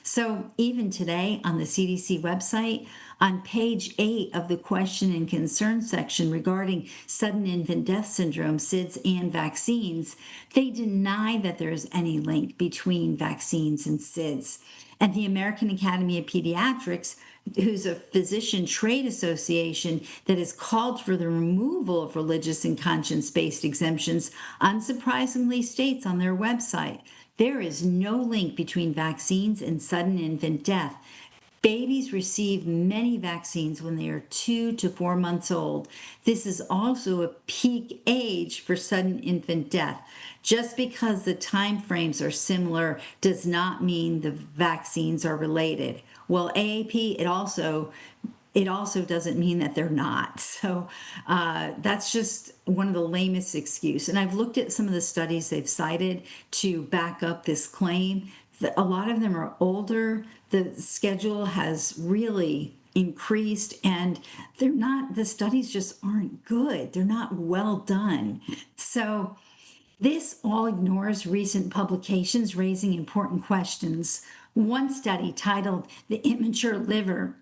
So even today on the CDC website, on page 8 of the question and concern section regarding sudden infant death syndrome, SIDS, and vaccines, they deny that there is any link between vaccines and SIDS. And the American Academy of Pediatrics, who's a physician trade association that has called for the removal of religious and conscience-based exemptions, unsurprisingly states on their website, there is no link between vaccines and sudden infant death. Babies receive many vaccines when they are 2 to 4 months old. This is also a peak age for sudden infant death. Just because the time frames are similar does not mean the vaccines are related. Well, AAP, it also doesn't mean that they're not. So that's just one of the lamest excuses. And I've looked at some of the studies they've cited to back up this claim. A lot of them are older. The schedule has really increased and the studies just aren't good. They're not well done. So this all ignores recent publications raising important questions. One study titled "The Immature Liver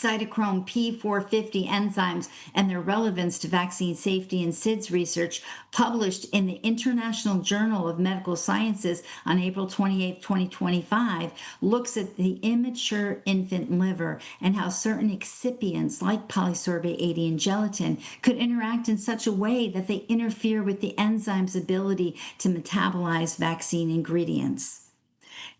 cytochrome P450 enzymes and their relevance to vaccine safety and SIDS research, published in the International Journal of Medical Sciences on April 28, 2025, looks at the immature infant liver and how certain excipients like polysorbate 80 and gelatin could interact in such a way that they interfere with the enzyme's ability to metabolize vaccine ingredients.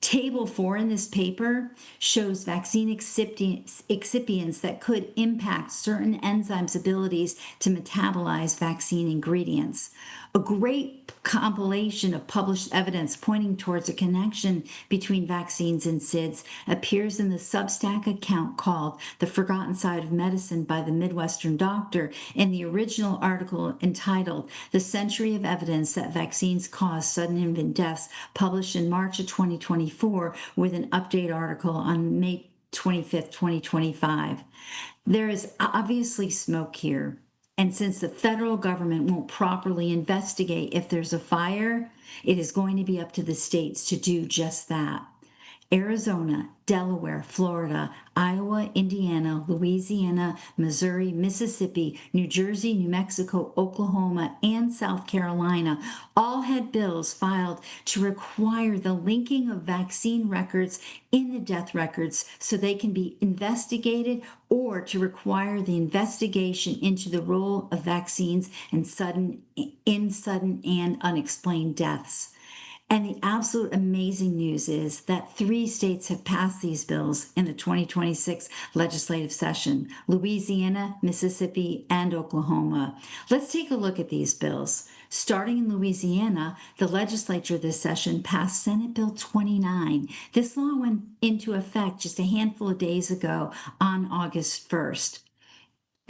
Table 4 in this paper shows vaccine excipients that could impact certain enzymes' abilities to metabolize vaccine ingredients. A great compilation of published evidence pointing towards a connection between vaccines and SIDS appears in the Substack account called The Forgotten Side of Medicine by the Midwestern Doctor in the original article entitled The Century of Evidence That Vaccines Cause Sudden Infant Deaths, published in March of 2024 with an update article on May 25th, 2025. There is obviously smoke here. And since the federal government won't properly investigate if there's a fire, it is going to be up to the states to do just that. Arizona, Delaware, Florida, Iowa, Indiana, Louisiana, Missouri, Mississippi, New Jersey, New Mexico, Oklahoma, and South Carolina all had bills filed to require the linking of vaccine records in the death records so they can be investigated, or to require the investigation into the role of vaccines in sudden and unexplained deaths. And the absolute amazing news is that 3 states have passed these bills in the 2026 legislative session: Louisiana, Mississippi, and Oklahoma. Let's take a look at these bills. Starting in Louisiana, the legislature this session passed Senate Bill 29. This law went into effect just a handful of days ago on August 1st.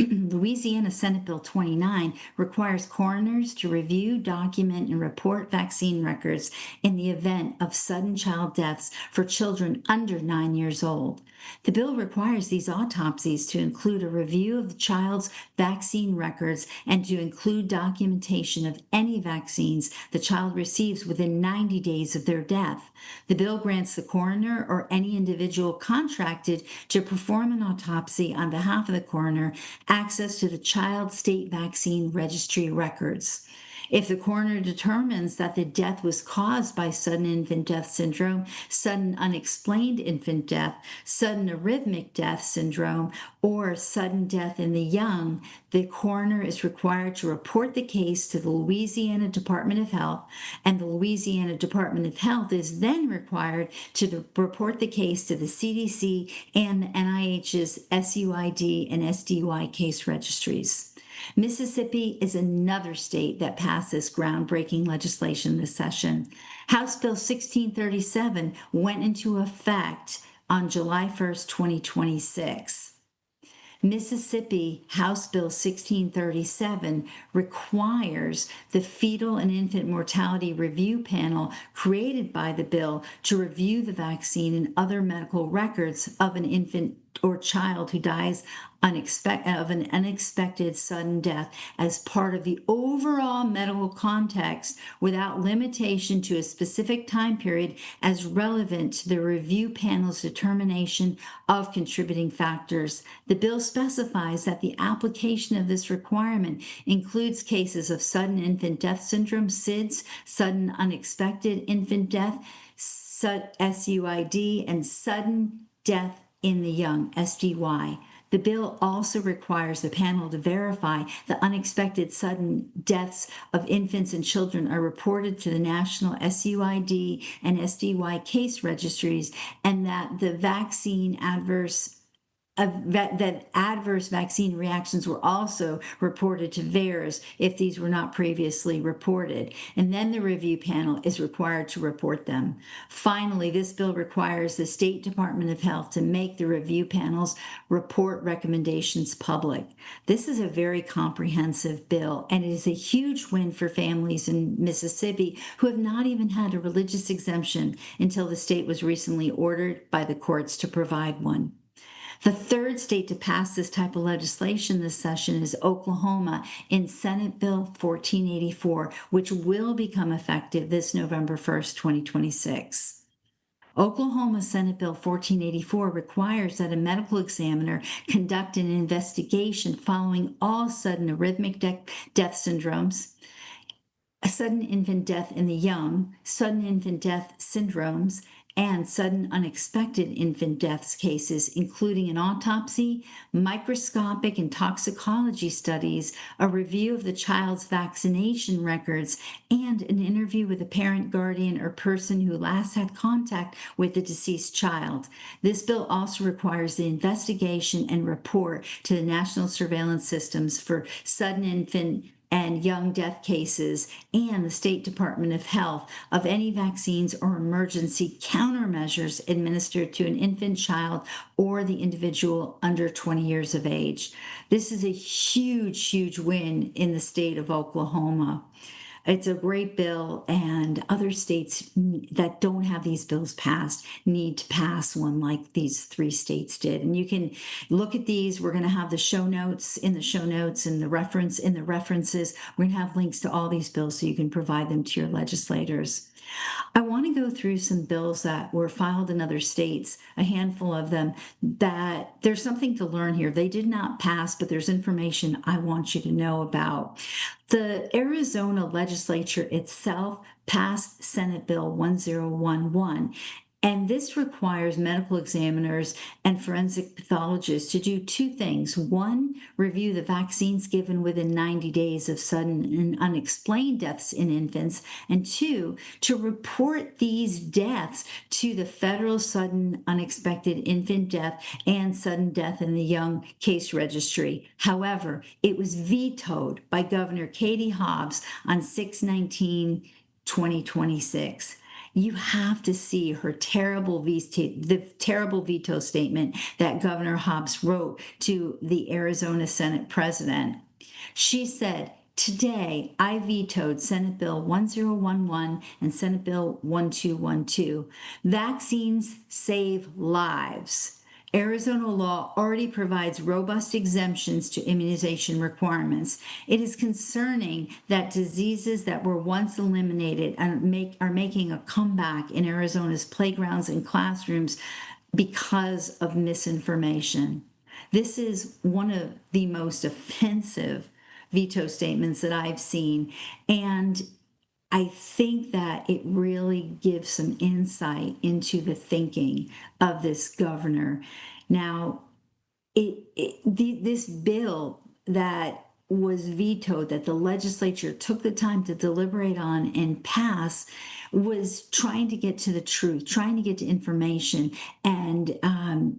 Louisiana Senate Bill 29 requires coroners to review, document, and report vaccine records in the event of sudden child deaths for children under 9 years old. The bill requires these autopsies to include a review of the child's vaccine records and to include documentation of any vaccines the child receives within 90 days of their death. The bill grants the coroner or any individual contracted to perform an autopsy on behalf of the coroner access to the child state vaccine registry records. If the coroner determines that the death was caused by sudden infant death syndrome, sudden unexplained infant death, sudden arrhythmic death syndrome, or sudden death in the young, the coroner is required to report the case to the Louisiana Department of Health, and the Louisiana Department of Health is then required to report the case to the CDC and the NIH's SUID and SDY case registries. Mississippi is another state that passed this groundbreaking legislation this session. House Bill 1637 went into effect on July 1st, 2026. Mississippi House Bill 1637 requires the Fetal and Infant Mortality Review Panel created by the bill to review the vaccine and other medical records of an infant or child who dies of an unexpected sudden death as part of the overall medical context without limitation to a specific time period as relevant to the review panel's determination of contributing factors. The bill specifies that the application of this requirement includes cases of sudden infant death syndrome, SIDS, sudden unexpected infant death, SUID, and sudden death in the young, SDY. The bill also requires the panel to verify the unexpected sudden deaths of infants and children are reported to the national SUID and SDY case registries, and that the adverse vaccine reactions were also reported to VAERS if these were not previously reported. And then the review panel is required to report them. Finally, this bill requires the State Department of Health to make the review panel's report recommendations public. This is a very comprehensive bill, and it is a huge win for families in Mississippi who have not even had a religious exemption until the state was recently ordered by the courts to provide one. The third state to pass this type of legislation this session is Oklahoma in Senate Bill 1484, which will become effective this November 1st, 2026. Oklahoma Senate Bill 1484 requires that a medical examiner conduct an investigation following all sudden arrhythmic death syndromes, sudden infant death in the young, sudden infant death syndromes, and sudden unexpected infant deaths cases, including an autopsy, microscopic and toxicology studies, a review of the child's vaccination records, and an interview with a parent, guardian, or person who last had contact with the deceased child. This bill also requires the investigation and report to the national surveillance systems for sudden infant and young death cases and the State Department of Health of any vaccines or emergency countermeasures administered to an infant, child, or the individual under 20 years of age. This is a huge, huge win in the state of Oklahoma. It's a great bill, and other states that don't have these bills passed need to pass one like these 3 states did. And you can look at these. We're going to have the show notes in the show notes and the reference in the references. We're going to have links to all these bills so you can provide them to your legislators. I want to go through some bills that were filed in other states, a handful of them, that there's something to learn here. They did not pass, but there's information I want you to know about. The Arizona legislature itself passed Senate Bill 1011, and this requires medical examiners and forensic pathologists to do 2 things. 1, review the vaccines given within 90 days of sudden and unexplained deaths in infants, and 2, to report these deaths to the federal sudden unexpected infant death and sudden death in the young case registry. However, it was vetoed by Governor Katie Hobbs on 6/19/2026. You have to see her terrible veto statement that Governor Hobbs wrote to the Arizona Senate president. She said, "Today, I vetoed Senate Bill 1011 and Senate Bill 1212. Vaccines save lives. Arizona law already provides robust exemptions to immunization requirements. It is concerning that diseases that were once eliminated are making a comeback in Arizona's playgrounds and classrooms because of misinformation." This is one of the most offensive veto statements that I've seen, and I think that it really gives some insight into the thinking of this governor. Now, this bill that was vetoed, that the legislature took the time to deliberate on and pass, was trying to get to the truth, trying to get to information, and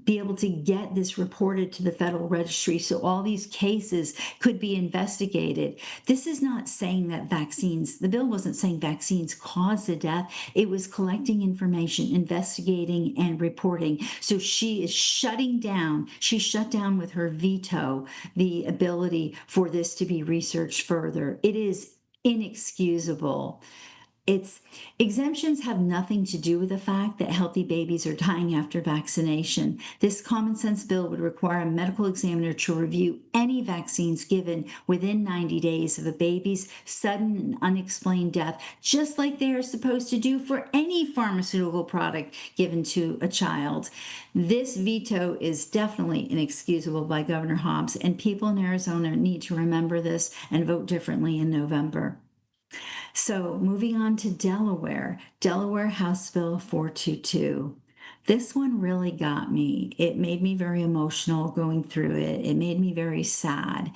be able to get this reported to the federal registry so all these cases could be investigated. This is not saying that the bill wasn't saying vaccines cause the death. It was collecting information, investigating, and reporting. So she is shutting down. She shut down with her veto the ability for this to be researched further. It is inexcusable. Exemptions have nothing to do with the fact that healthy babies are dying after vaccination. This common sense bill would require a medical examiner to review any vaccines given within 90 days of a baby's sudden and unexplained death, just like they are supposed to do for any pharmaceutical product given to a child. This veto is definitely inexcusable by Governor Hobbs, and people in Arizona need to remember this and vote differently in November. So moving on to Delaware House Bill 422. This one really got me. It made me very emotional going through it. It made me very sad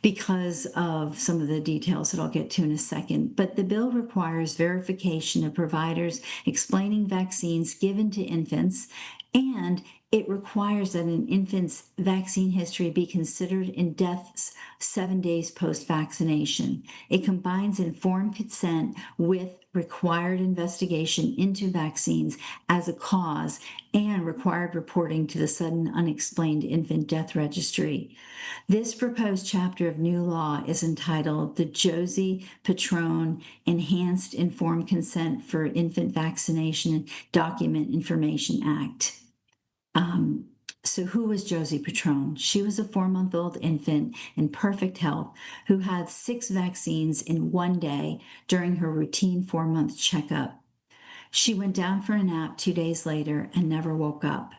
because of some of the details that I'll get to in a second. But the bill requires verification of providers explaining vaccines given to infants, and it requires that an infant's vaccine history be considered in deaths 7 days post-vaccination. It combines informed consent with required investigation into vaccines as a cause and required reporting to the sudden unexplained infant death registry. This proposed chapter of new law is entitled the Josie Petrone Enhanced Informed Consent for Infant Vaccination and Document Information Act. So who was Josie Petrone? She was a 4-month-old infant in perfect health who had 6 vaccines in one day during her routine 4-month checkup. She went down for a nap 2 days later and never woke up.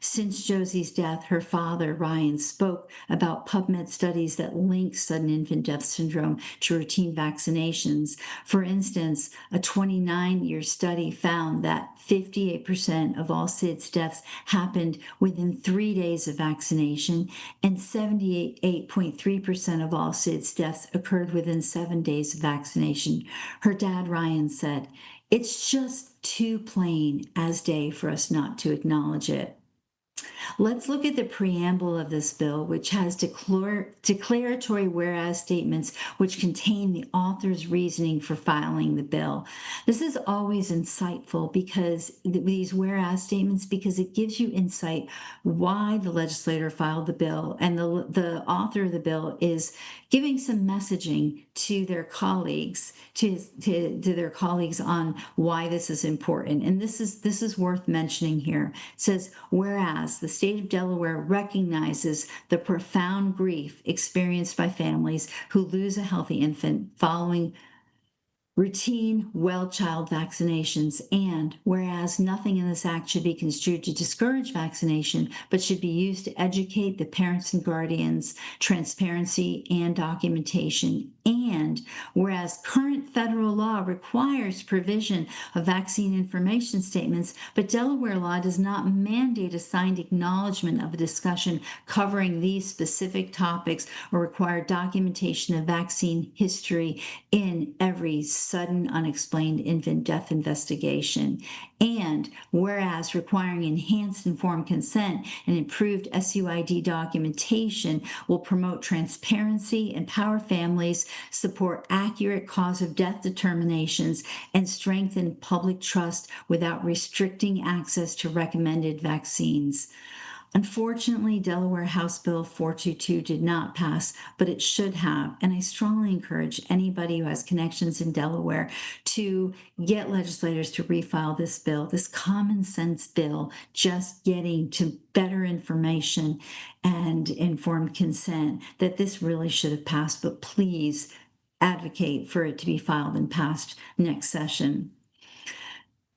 Since Josie's death, her father, Ryan, spoke about PubMed studies that link sudden infant death syndrome to routine vaccinations. For instance, a 29-year study found that 58% of all SIDS deaths happened within 3 days of vaccination, and 78.3% of all SIDS deaths occurred within 7 days of vaccination. Her dad, Ryan, said, "It's just too plain as day for us not to acknowledge it." Let's look at the preamble of this bill, which has declaratory whereas statements which contain the author's reasoning for filing the bill. This is always insightful because these whereas statements, because it gives you insight why the legislator filed the bill, and the author of the bill is giving some messaging to their colleagues, to their colleagues on why this is important. And this is worth mentioning here. It says, whereas the state of Delaware recognizes the profound grief experienced by families who lose a healthy infant following routine well child vaccinations, and whereas nothing in this act should be construed to discourage vaccination, but should be used to educate the parents and guardians, transparency and documentation, and whereas current federal law requires provision of vaccine information statements, but Delaware law does not mandate a signed acknowledgement of a discussion covering these specific topics or require documentation of vaccine history in every sudden unexplained infant death investigation. And whereas requiring enhanced informed consent and improved SUID documentation will promote transparency, empower families, support accurate cause of death determinations, and strengthen public trust without restricting access to recommended vaccines. Unfortunately, Delaware House Bill 422 did not pass, but it should have. And I strongly encourage anybody who has connections in Delaware to get legislators to refile this bill, this common sense bill, just getting to better information and informed consent, that this really should have passed. But please advocate for it to be filed and passed next session.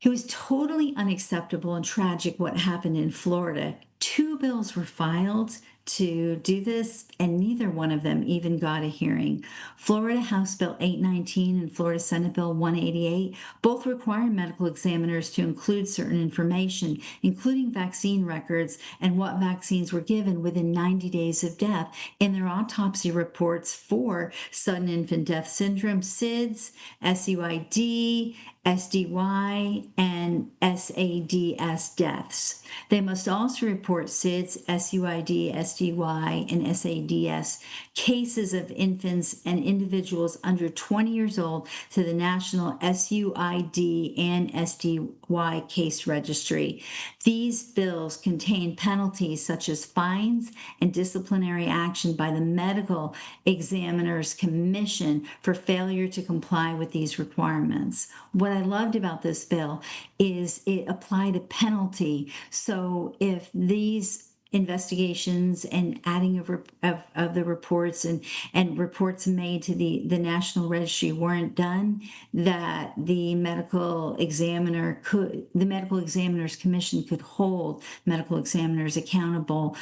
It was totally unacceptable and tragic what happened in Florida. 2 bills were filed to do this, and neither one of them even got a hearing. Florida House Bill 819 and Florida Senate Bill 188 both require medical examiners to include certain information, including vaccine records and what vaccines were given within 90 days of death in their autopsy reports for sudden infant death syndrome, SIDS, SUID, SDY, and SADS deaths. They must also report SIDS, SUID, SDY, and SADS cases of infants and individuals under 20 years old to the National SUID and SDY case registry. These bills contain penalties such as fines and disciplinary action by the Medical Examiners Commission for failure to comply with these requirements. What I loved about this bill is it applied a penalty. So if these investigations and adding of the reports and reports made to the National Registry weren't done, that the Medical Examiners Commission could hold medical examiners accountable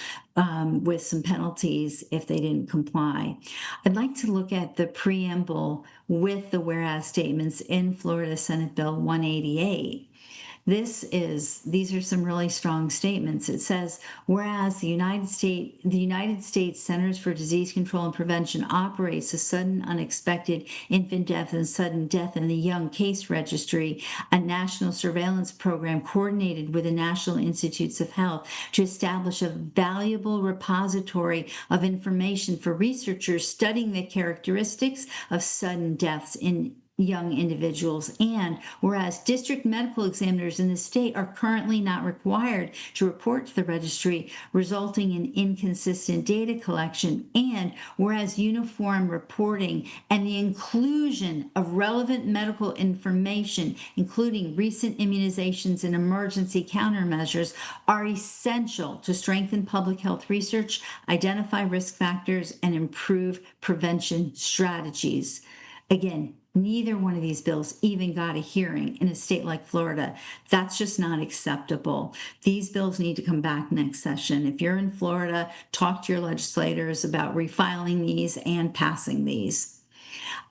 with some penalties if they didn't comply. I'd like to look at the preamble with the whereas statements in Florida Senate Bill 188. These are some really strong statements. It says, whereas the United States Centers for Disease Control and Prevention operates a sudden unexpected infant death and sudden death in the young case registry, a national surveillance program coordinated with the National Institutes of Health to establish a valuable repository of information for researchers studying the characteristics of sudden deaths in young individuals, and whereas district medical examiners in the state are currently not required to report to the registry, resulting in inconsistent data collection, and whereas uniform reporting and the inclusion of relevant medical information, including recent immunizations and emergency countermeasures, are essential to strengthen public health research, identify risk factors, and improve prevention strategies. Again, Neither one of these bills even got a hearing in a state like Florida. That's just not acceptable. These bills need to come back next session. If you're in Florida, talk to your legislators about refiling these and passing these.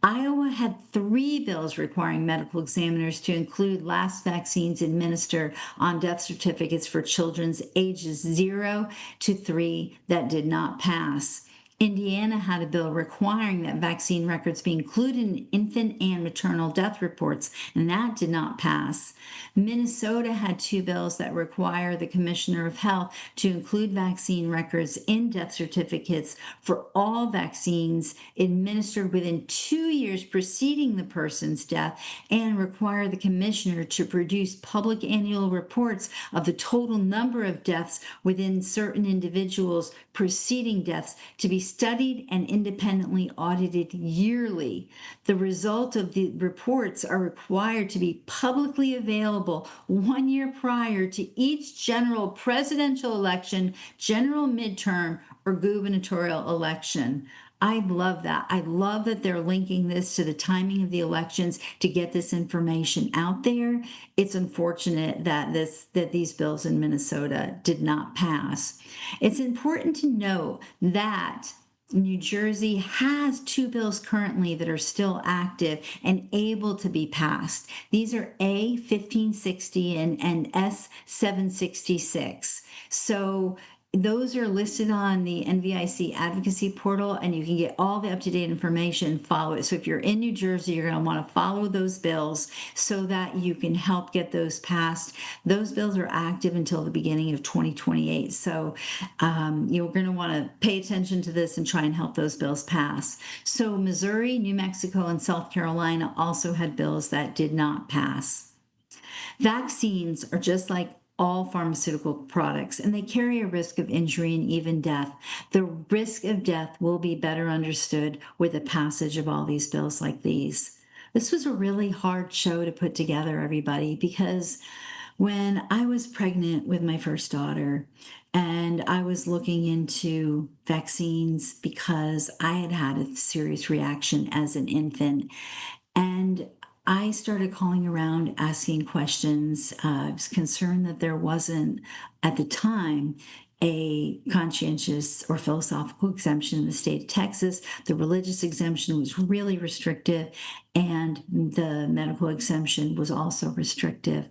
Iowa had 3 bills requiring medical examiners to include last vaccines administered on death certificates for children's ages 0 to 3 that did not pass. Indiana had a bill requiring that vaccine records be included in infant and maternal death reports, and that did not pass. Minnesota had 2 bills that require the Commissioner of Health to include vaccine records in death certificates for all vaccines administered within 2 years preceding the person's death, and require the Commissioner to produce public annual reports of the total number of deaths within certain individuals preceding deaths to be studied and independently audited yearly. The result of the reports are required to be publicly available 1 year prior to each general presidential election, general midterm, or gubernatorial election. I love that. I love that they're linking this to the timing of the elections to get this information out there. It's unfortunate that these bills in Minnesota did not pass. It's important to note that New Jersey has 2 bills currently that are still active and able to be passed. These are A 1560 and S 766. So those are listed on the NVIC advocacy portal, and you can get all the up-to-date information and follow it. So if you're in New Jersey, you're going to want to follow those bills so that you can help get those passed. Those bills are active until the beginning of 2028. So you're going to want to pay attention to this and try and help those bills pass. So Missouri, New Mexico, and South Carolina also had bills that did not pass. Vaccines are just like all pharmaceutical products, and they carry a risk of injury and even death. The risk of death will be better understood with the passage of all these bills like these. This was a really hard show to put together, everybody, because when I was pregnant with my first daughter and I was looking into vaccines because I had had a serious reaction as an infant, and I started calling around asking questions. I was concerned that there wasn't, at the time, a conscientious or philosophical exemption in the state of Texas. The religious exemption was really restrictive, and the medical exemption was also restrictive.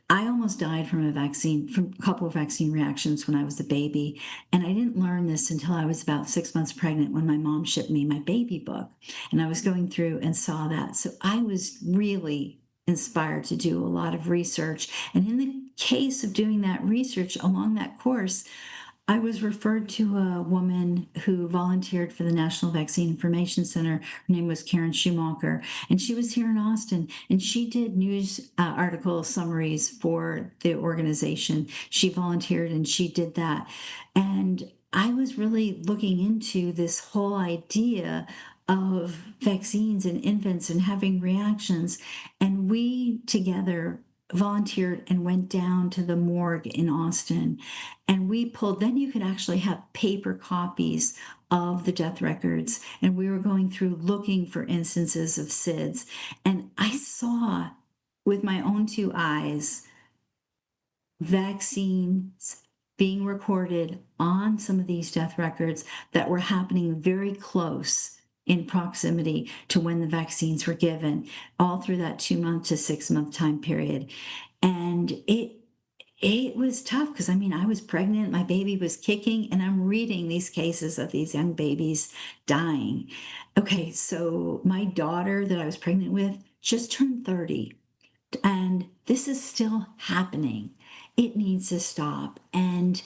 I almost died from a couple of vaccine reactions when I was a baby. And I didn't learn this until I was about 6 months pregnant when my mom shipped me my baby book. And I was going through and saw that. So I was really inspired to do a lot of research. And in the case of doing that research along that course, I was referred to a woman who volunteered for the National Vaccine Information Center. Her name was Karen Schumacher, and she was here in Austin, and she did news article summaries for the organization. She volunteered and she did that. And I was really looking into this whole idea of vaccines in infants and having reactions. And we together volunteered and went down to the morgue in Austin, and we pulled, then you could actually have paper copies of the death records, and we were going through looking for instances of SIDS, and I saw with my own 2 eyes vaccines being recorded on some of these death records that were happening very close in proximity to when the vaccines were given, all through that 2-month to 6-month time period. And it was tough because, I mean, I was pregnant, my baby was kicking, and I'm reading these cases of these young babies dying. Okay, so my daughter that I was pregnant with just turned 30, and this is still happening. It needs to stop. And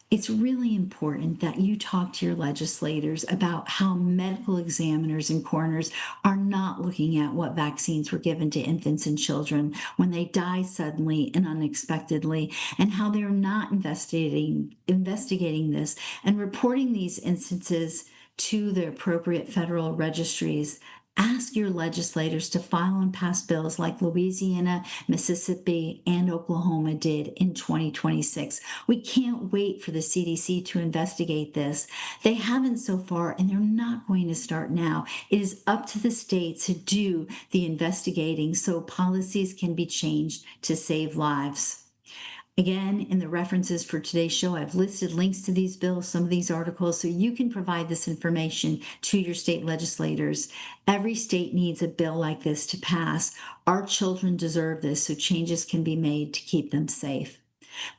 it's really important that you talk to your legislators about how medical examiners and coroners are not looking at what vaccines were given to infants and children when they die suddenly and unexpectedly, and how they're not investigating this and reporting these instances to the appropriate federal registries Ask your legislators to file and pass bills like Louisiana, Mississippi, and Oklahoma did in 2026. We can't wait for the CDC to investigate this. They haven't so far, and they're not going to start now. It is up to the states to do the investigating so policies can be changed to save lives. Again, in the references for today's show, I've listed links to these bills, some of these articles, so you can provide this information to your state legislators. Every state needs a bill like this to pass. Our children deserve this, so changes can be made to keep them safe.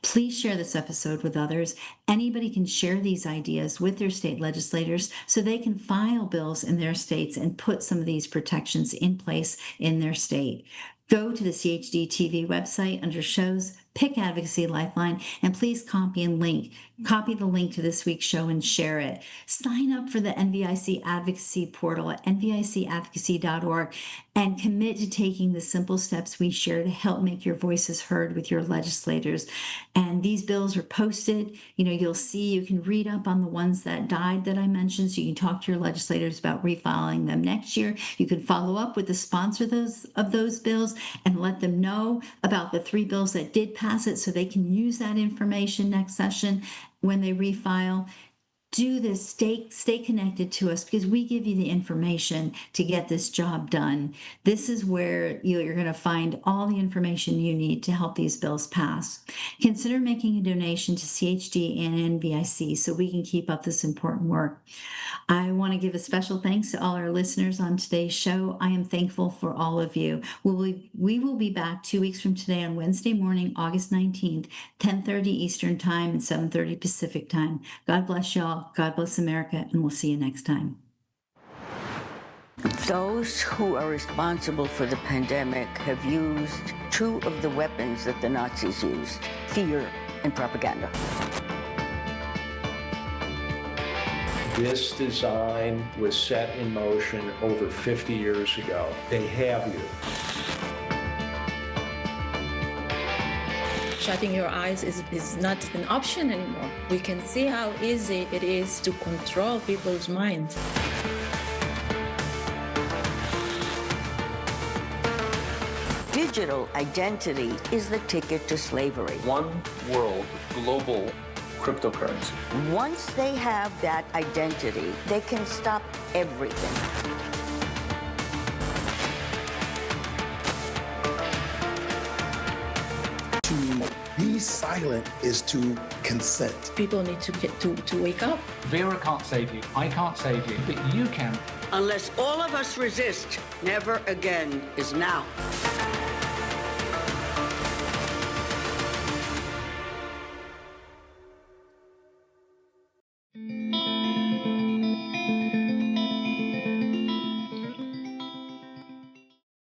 Please share this episode with others. Anybody can share these ideas with their state legislators so they can file bills in their states and put some of these protections in place in their state. Go to the CHD TV website under shows, pick Advocacy Lifeline, and please copy the link to this week's show and share it. Sign up for the NVIC Advocacy portal at nvicadvocacy.org and commit to taking the simple steps we share to help make your voices heard with your legislators. And these bills are posted. You'll see, you can read up on the ones that died that I mentioned, so you can talk to your legislators about refiling them next year. You can follow up with the sponsor of those bills and let them know about the 3 bills that did pass it so they can use that information next session when they refile. Do this, stay connected to us because we give you the information to get this job done. This is where you're going to find all the information you need to help these bills pass. Consider making a donation to CHD and NVIC so we can keep up this important work. I want to give a special thanks to all our listeners on today's show. I am thankful for all of you. We will be back 2 weeks from today on Wednesday morning, August 19th, 10:30 Eastern Time and 7:30 Pacific Time. God bless y'all. God bless America, and we'll see you next time. Those who are responsible for the pandemic have used 2 of the weapons that the Nazis used: fear and propaganda. This design was set in motion over 50 years ago. They have you. Shutting your eyes is not an option anymore. We can see how easy it is to control people's minds. Digital identity is the ticket to slavery. One world with global cryptocurrency. Once they have that identity, they can stop everything. To be silent is to consent. People need to get to wake up. Vera can't save you, I can't save you, but you can. Unless all of us resist, never again is now.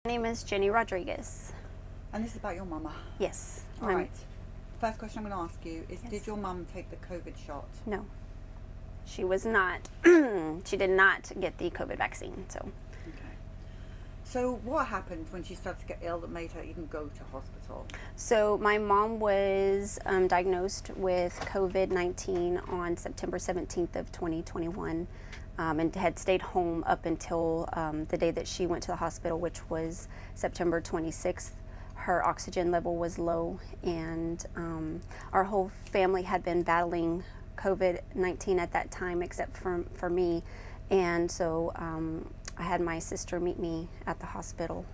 My name is Jenny Rodriguez. And this is about your mama? Yes. All right. First question I'm going to ask you is, did your mum take the COVID shot? No. She was not. She did not get the COVID vaccine, so. Okay. So what happened when she started to get ill that made her even go to hospital? So my mom was diagnosed with COVID-19 on September 17th of 2021. And had stayed home up until the day that she went to the hospital, which was September 26th. Her oxygen level was low, and our whole family had been battling COVID-19 at that time, except for me. And so I had my sister meet me at the hospital.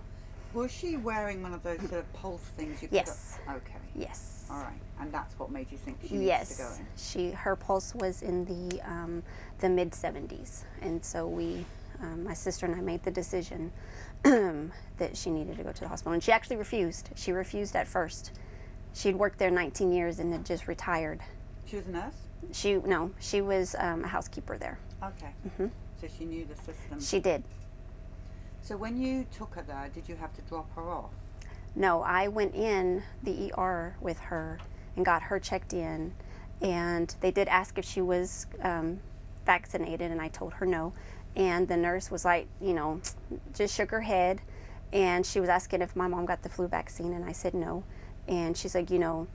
Was she wearing one of those sort of pulse things? Yes. Okay. Yes. All right, and that's what made you think she needs to go in? Her pulse was in the mid 70s, and so my sister and I made the decision that she needed to go to the hospital, and she actually refused. She refused at first. She'd worked there 19 years and had just retired. She was a nurse? She was a housekeeper there. Okay. Mm-hmm. So she knew the system. She did. So when you took her there, did you have to drop her off? No, I went in the ER with her and got her checked in, and they did ask if she was vaccinated, and I told her no. And the nurse was like, just shook her head, and she was asking if my mom got the flu vaccine, and I said no. And she's like, you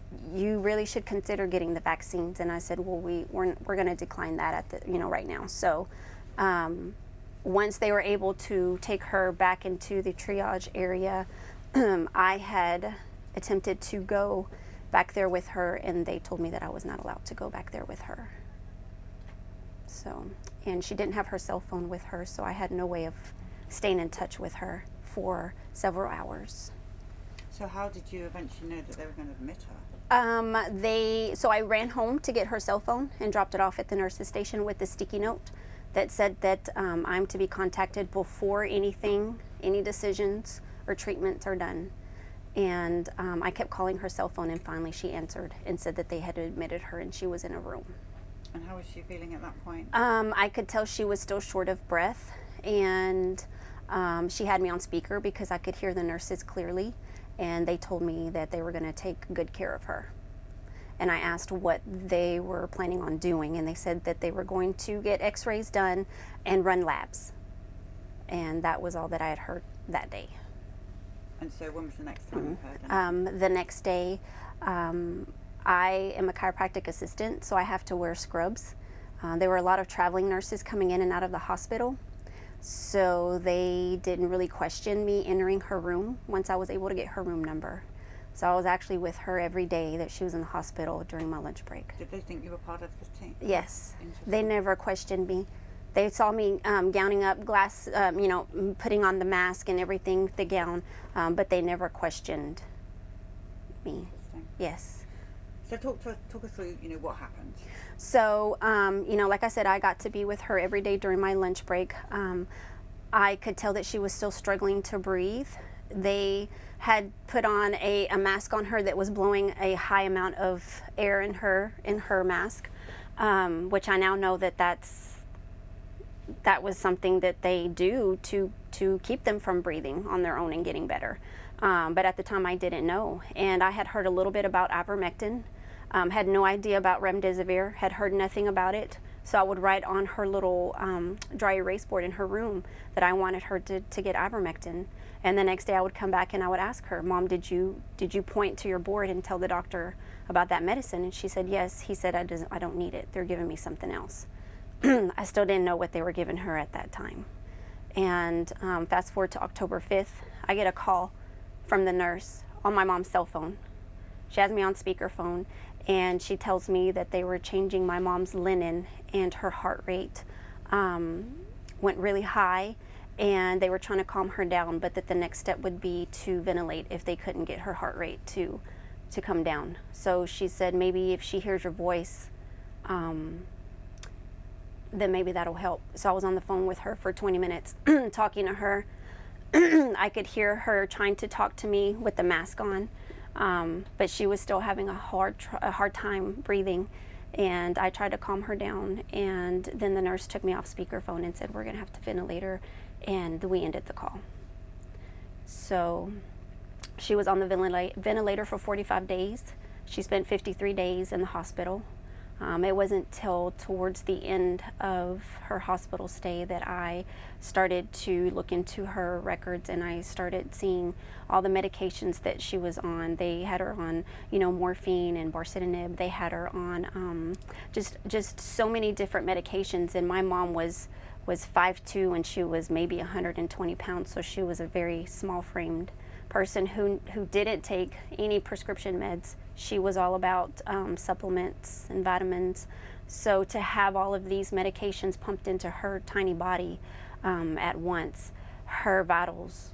really should consider getting the vaccines. And I said, well, we're going to decline that at the right now. So once they were able to take her back into the triage area, I had attempted to go back there with her, and they told me that I was not allowed to go back there with her. So, and she didn't have her cell phone with her, so I had no way of staying in touch with her for several hours. So how did you eventually know that they were going to admit her? So I ran home to get her cell phone and dropped it off at the nurse's station with a sticky note that said that I'm to be contacted before any decisions or treatments are done. And I kept calling her cell phone, and finally she answered and said that they had admitted her and she was in a room. And how was she feeling at that point? I could tell she was still short of breath, and she had me on speaker because I could hear the nurses clearly, and they told me that they were going to take good care of her. And I asked what they were planning on doing, and they said that they were going to get x-rays done and run labs. And that was all that I had heard that day. And so when was the next time you heard? The next day, I am a chiropractic assistant, so I have to wear scrubs. There were a lot of traveling nurses coming in and out of the hospital, so they didn't really question me entering her room once I was able to get her room number. So I was actually with her every day that she was in the hospital during my lunch break. Did they think you were part of this team? Yes. They never questioned me. They saw me gowning up, putting on the mask and everything, the gown, but they never questioned me. Yes. So talk us through, what happened. So, like I said, I got to be with her every day during my lunch break. I could tell that she was still struggling to breathe. They had put on a mask on her that was blowing a high amount of air in her mask, which I now know that was something that they do to keep them from breathing on their own and getting better. But at the time I didn't know. And I had heard a little bit about ivermectin, had no idea about remdesivir, had heard nothing about it. So I would write on her little dry erase board in her room that I wanted her to get ivermectin. And the next day I would come back and I would ask her, Mom, did you point to your board and tell the doctor about that medicine? And she said, yes. He said, I don't need it. They're giving me something else. I still didn't know what they were giving her at that time. And fast forward to October 5th, I get a call from the nurse on my mom's cell phone. She has me on speakerphone, and she tells me that they were changing my mom's linen, and her heart rate went really high, and they were trying to calm her down, but that the next step would be to ventilate if they couldn't get her heart rate to come down. So she said, maybe if she hears your voice, then maybe that'll help. So I was on the phone with her for 20 minutes talking to her. I could hear her trying to talk to me with the mask on, but she was still having a hard time breathing. And I tried to calm her down, and then the nurse took me off speakerphone and said, we're gonna have to ventilate her, and we ended the call. So she was on the ventilator for 45 days. She spent 53 days in the hospital. It wasn't till towards the end of her hospital stay that I started to look into her records, and I started seeing all the medications that she was on. They had her on, morphine and baricitinib. They had her on just so many different medications. And my mom was 5'2", and she was maybe 120 pounds, so she was a very small-framed person who didn't take any prescription meds. She was all about supplements and vitamins. So to have all of these medications pumped into her tiny body at once, her vitals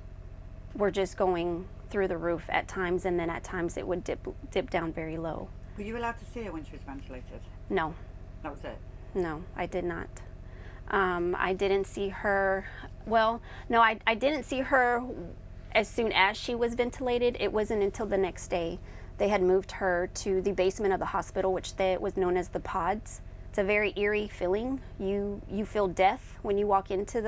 were just going through the roof at times, and then at times it would dip down very low. Were you allowed to see her when she was ventilated? No. That was it? No, I did not. I didn't see her, I didn't see her as soon as she was ventilated. It wasn't until the next day. They had moved her to the basement of the hospital, which was known as the pods. It's a very eerie feeling. You feel death when you walk into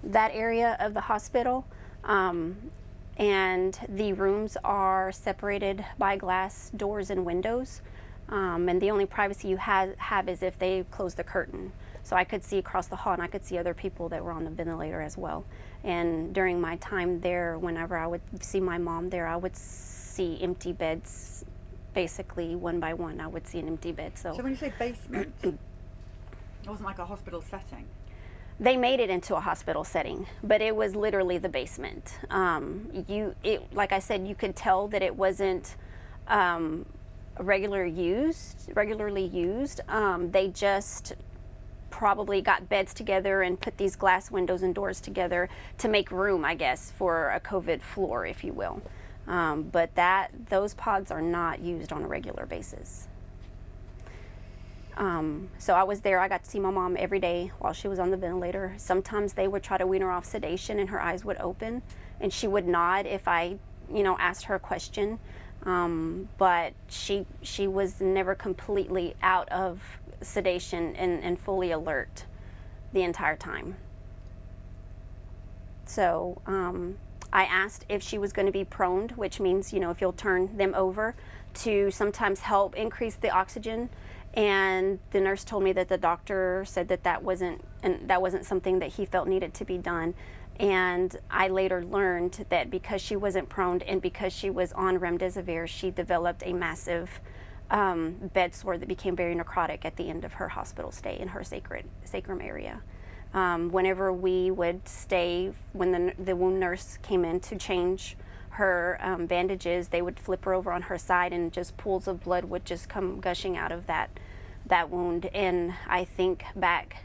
that area of the hospital. And the rooms are separated by glass doors and windows. And the only privacy you have is if they close the curtain. So I could see across the hall, and I could see other people that were on the ventilator as well. And during my time there, whenever I would see my mom there, I would see empty beds, basically one by one. I would see an empty bed. So when you say basement, it wasn't like a hospital setting? they made it into a hospital setting, but it was literally the basement. Like I said, you could tell that it wasn't regularly used. They just probably got beds together and put these glass windows and doors together to make room, I guess, for a COVID floor, if you will. But those pods are not used on a regular basis. So I was there. I got to see my mom every day while she was on the ventilator. Sometimes they would try to wean her off sedation and her eyes would open and she would nod if I, asked her a question. But she was never completely out of sedation and fully alert the entire time. So I asked if she was going to be proned, which means, if you'll turn them over to sometimes help increase the oxygen. And the nurse told me that the doctor said that wasn't something that he felt needed to be done. And I later learned that because she wasn't proned and because she was on remdesivir, she developed a massive bed sore that became very necrotic at the end of her hospital stay in her sacrum area. Whenever we would stay, when the wound nurse came in to change her bandages, they would flip her over on her side and just pools of blood would just come gushing out of that wound. And I think back,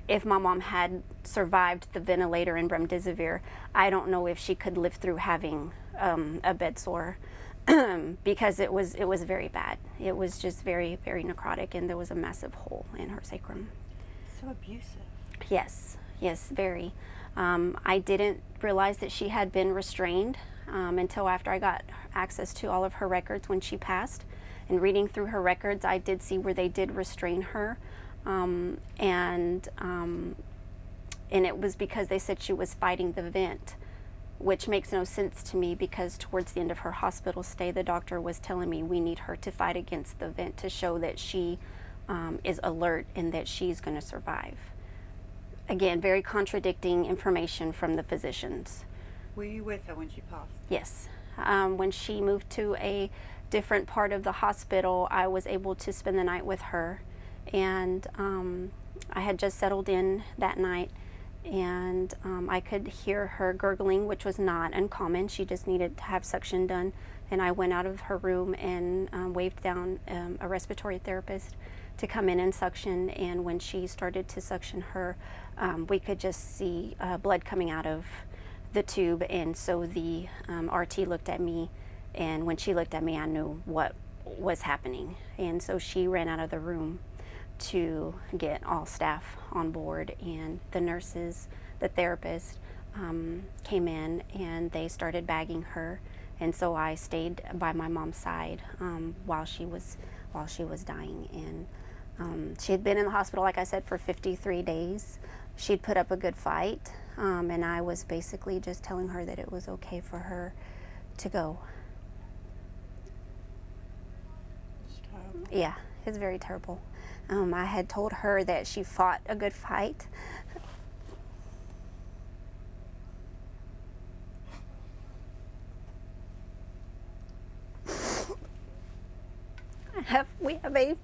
if my mom had survived the ventilator and remdesivir, I don't know if she could live through having a bed sore because it was very bad. It was just very, very necrotic, and there was a massive hole in her sacrum. So abusive. Yes, very. I didn't realize that she had been restrained until after I got access to all of her records when she passed. And reading through her records, I did see where they did restrain her. And it was because they said she was fighting the vent, which makes no sense to me because towards the end of her hospital stay, the doctor was telling me we need her to fight against the vent to show that she is alert and that she's going to survive. Again, very contradicting information from the physicians. Were you with her when she passed? Yes. When she moved to a different part of the hospital, I was able to spend the night with her. And I had just settled in that night, and I could hear her gurgling, which was not uncommon. She just needed to have suction done. And I went out of her room and waved down a respiratory therapist to come in and suction. And when she started to suction her, we could just see blood coming out of the tube. And so the RT looked at me, and when she looked at me, I knew what was happening. And so she ran out of the room to get all staff on board, and the nurses, the therapist came in and they started bagging her. And so I stayed by my mom's side while she was dying. And she had been in the hospital, like I said, for 53 days. She'd put up a good fight, and I was basically just telling her that it was okay for her to go. It's terrible. Yeah, it's very terrible. I had told her that she fought a good fight. We have a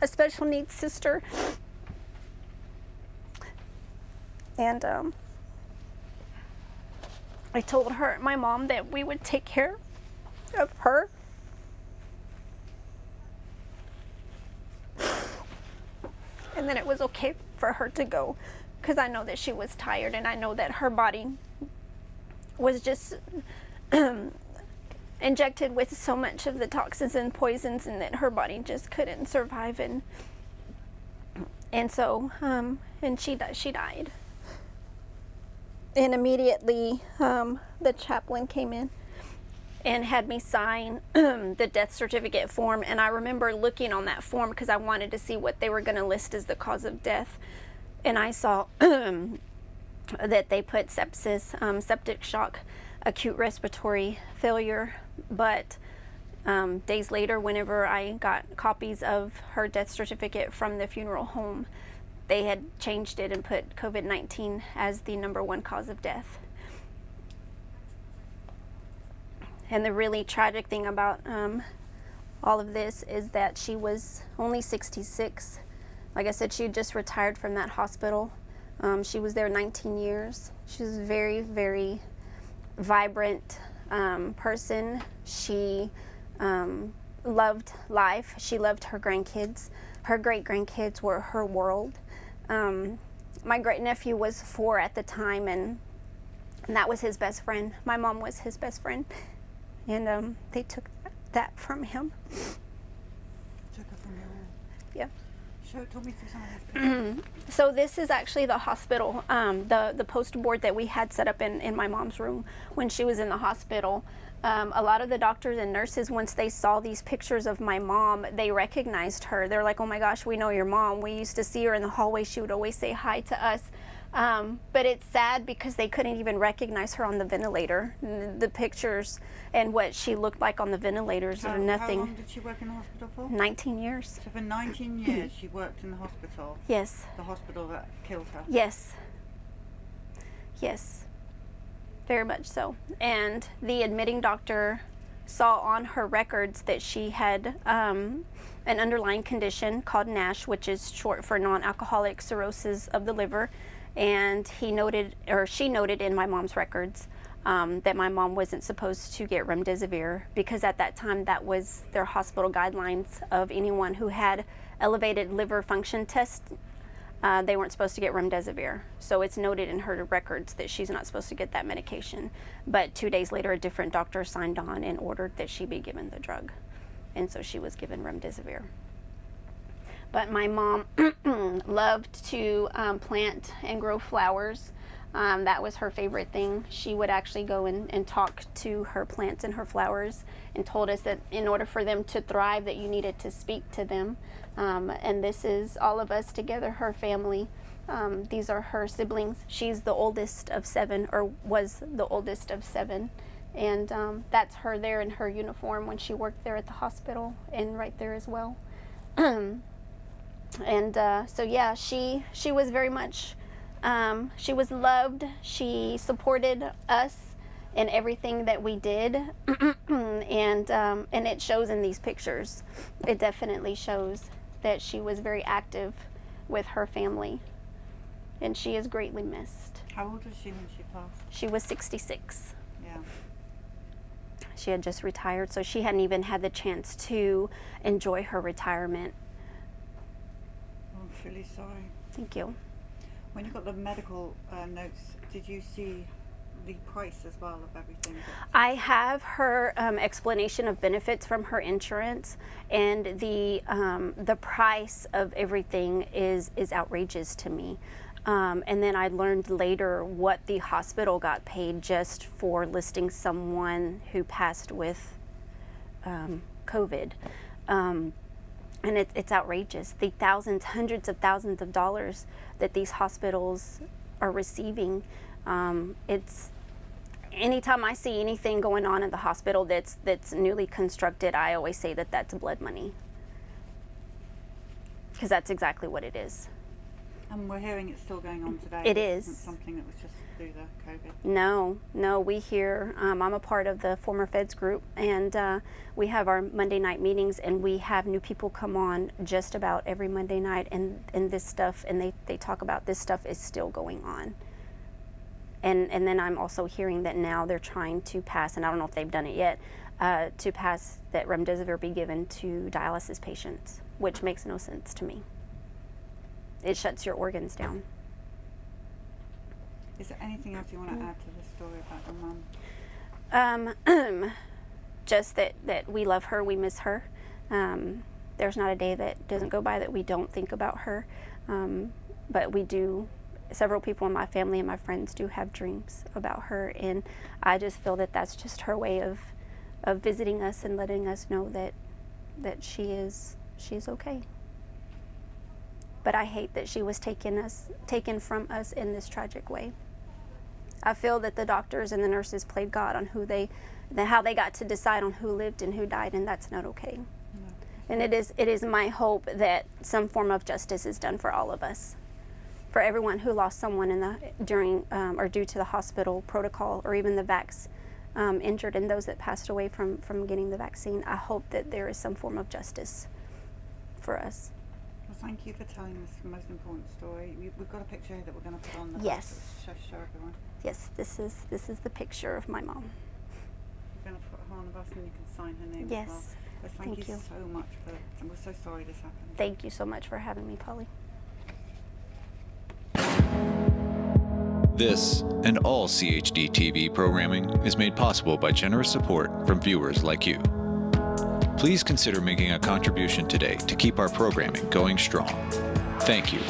special needs sister, and I told her, my mom, that we would take care of her. And then it was okay for her to go, because I know that she was tired, and I know that her body was just injected with so much of the toxins and poisons, and that her body just couldn't survive. And so and she died. And immediately the chaplain came in and had me sign the death certificate form. And I remember looking on that form because I wanted to see what they were going to list as the cause of death. And I saw that they put sepsis, septic shock, acute respiratory failure. But days later, whenever I got copies of her death certificate from the funeral home, they had changed it and put COVID-19 as the #1 cause of death. And the really tragic thing about all of this is that she was only 66 Like I said, she just retired from that hospital. She was there 19 years. She was a very, very vibrant person. She loved life. She loved her grandkids. Her great-grandkids were her world. My great-nephew was 4 at the time, and that was his best friend. My mom was his best friend, and they took that from him. Took her from you. Yeah. Talk me through some of this. So this is actually the hospital, the poster board that we had set up in my mom's room when she was in the hospital. A lot of the doctors and nurses, once they saw these pictures of my mom, they recognized her. They're like, oh my gosh, we know your mom. We used to see her in the hallway. She would always say hi to us. But it's sad because they couldn't even recognize her on the ventilator. The pictures and what she looked like on the ventilators are nothing. How long did she work in the hospital for? 19 years. So for 19 years she worked in the hospital? Yes. The hospital that killed her? Yes. Yes. Very much so. And the admitting doctor saw on her records that she had an underlying condition called NASH, which is short for non-alcoholic cirrhosis of the liver. And he noted, or she noted in my mom's records, that my mom wasn't supposed to get remdesivir because at that time that was their hospital guidelines of anyone who had elevated liver function test. They weren't supposed to get remdesivir. So it's noted in her records that she's not supposed to get that medication. But 2 days later, a different doctor signed on and ordered that she be given the drug. And so she was given remdesivir. But my mom loved to plant and grow flowers. That was her favorite thing. She would actually go and talk to her plants and her flowers and told us that in order for them to thrive that you needed to speak to them. And this is all of us together, her family. These are her siblings. She's the oldest of 7, or was the oldest of 7. And that's her there in her uniform when she worked there at the hospital and right there as well. And so yeah, she was very much, she was loved. She supported us in everything that we did. And it shows in these pictures. It definitely shows that she was very active with her family, and she is greatly missed. How old was she when she passed? She was 66. Yeah. She had just retired, so she hadn't even had the chance to enjoy her retirement. I'm really sorry. Thank you. When you got the medical notes, did you see the price as well of everything? I have her explanation of benefits from her insurance, and the price of everything is outrageous to me. And then I learned later what the hospital got paid just for listing someone who passed with COVID. And it's outrageous. The thousands, hundreds of thousands of dollars that these hospitals are receiving. It's anytime I see anything going on in the hospital that's newly constructed, I always say that that's blood money, because that's exactly what it is. And we're hearing it's still going on today. It This is. isn't something that was just through the COVID. No, we hear, I'm a part of the former feds group, and we have our Monday night meetings, and we have new people come on just about every Monday night, and this stuff, and they talk about this stuff is still going on. And then I'm also hearing that now they're trying to pass, and I don't know if they've done it yet, to pass that remdesivir be given to dialysis patients, which makes no sense to me. It shuts your organs down. Is there anything else you want to add to the story about your mum? Just that we love her, we miss her. There's not a day that doesn't go by that we don't think about her. But we do, several people in my family and my friends do have dreams about her, and I just feel that that's just her way of visiting us and letting us know that she's okay. But I hate that she was taken from us in this tragic way. I feel that the doctors and the nurses played God on how they got to decide on who lived and who died, and that's not okay. No. And it is my hope that some form of justice is done for all of us, for everyone who lost someone during or due to the hospital protocol, or even the injured, and those that passed away from getting the vaccine. I hope that there is some form of justice for us. Well, thank you for telling us the most important story. We've got a picture here that we're going to put on the Yes. Show everyone. Yes, this is the picture of my mom. We're going to put her on the bus and you can sign her name Yes. as well. But thank you so much and we're so sorry this happened. Thank you so much for having me, Polly. This and all CHD TV programming is made possible by generous support from viewers like you. Please consider making a contribution today to keep our programming going strong. Thank you.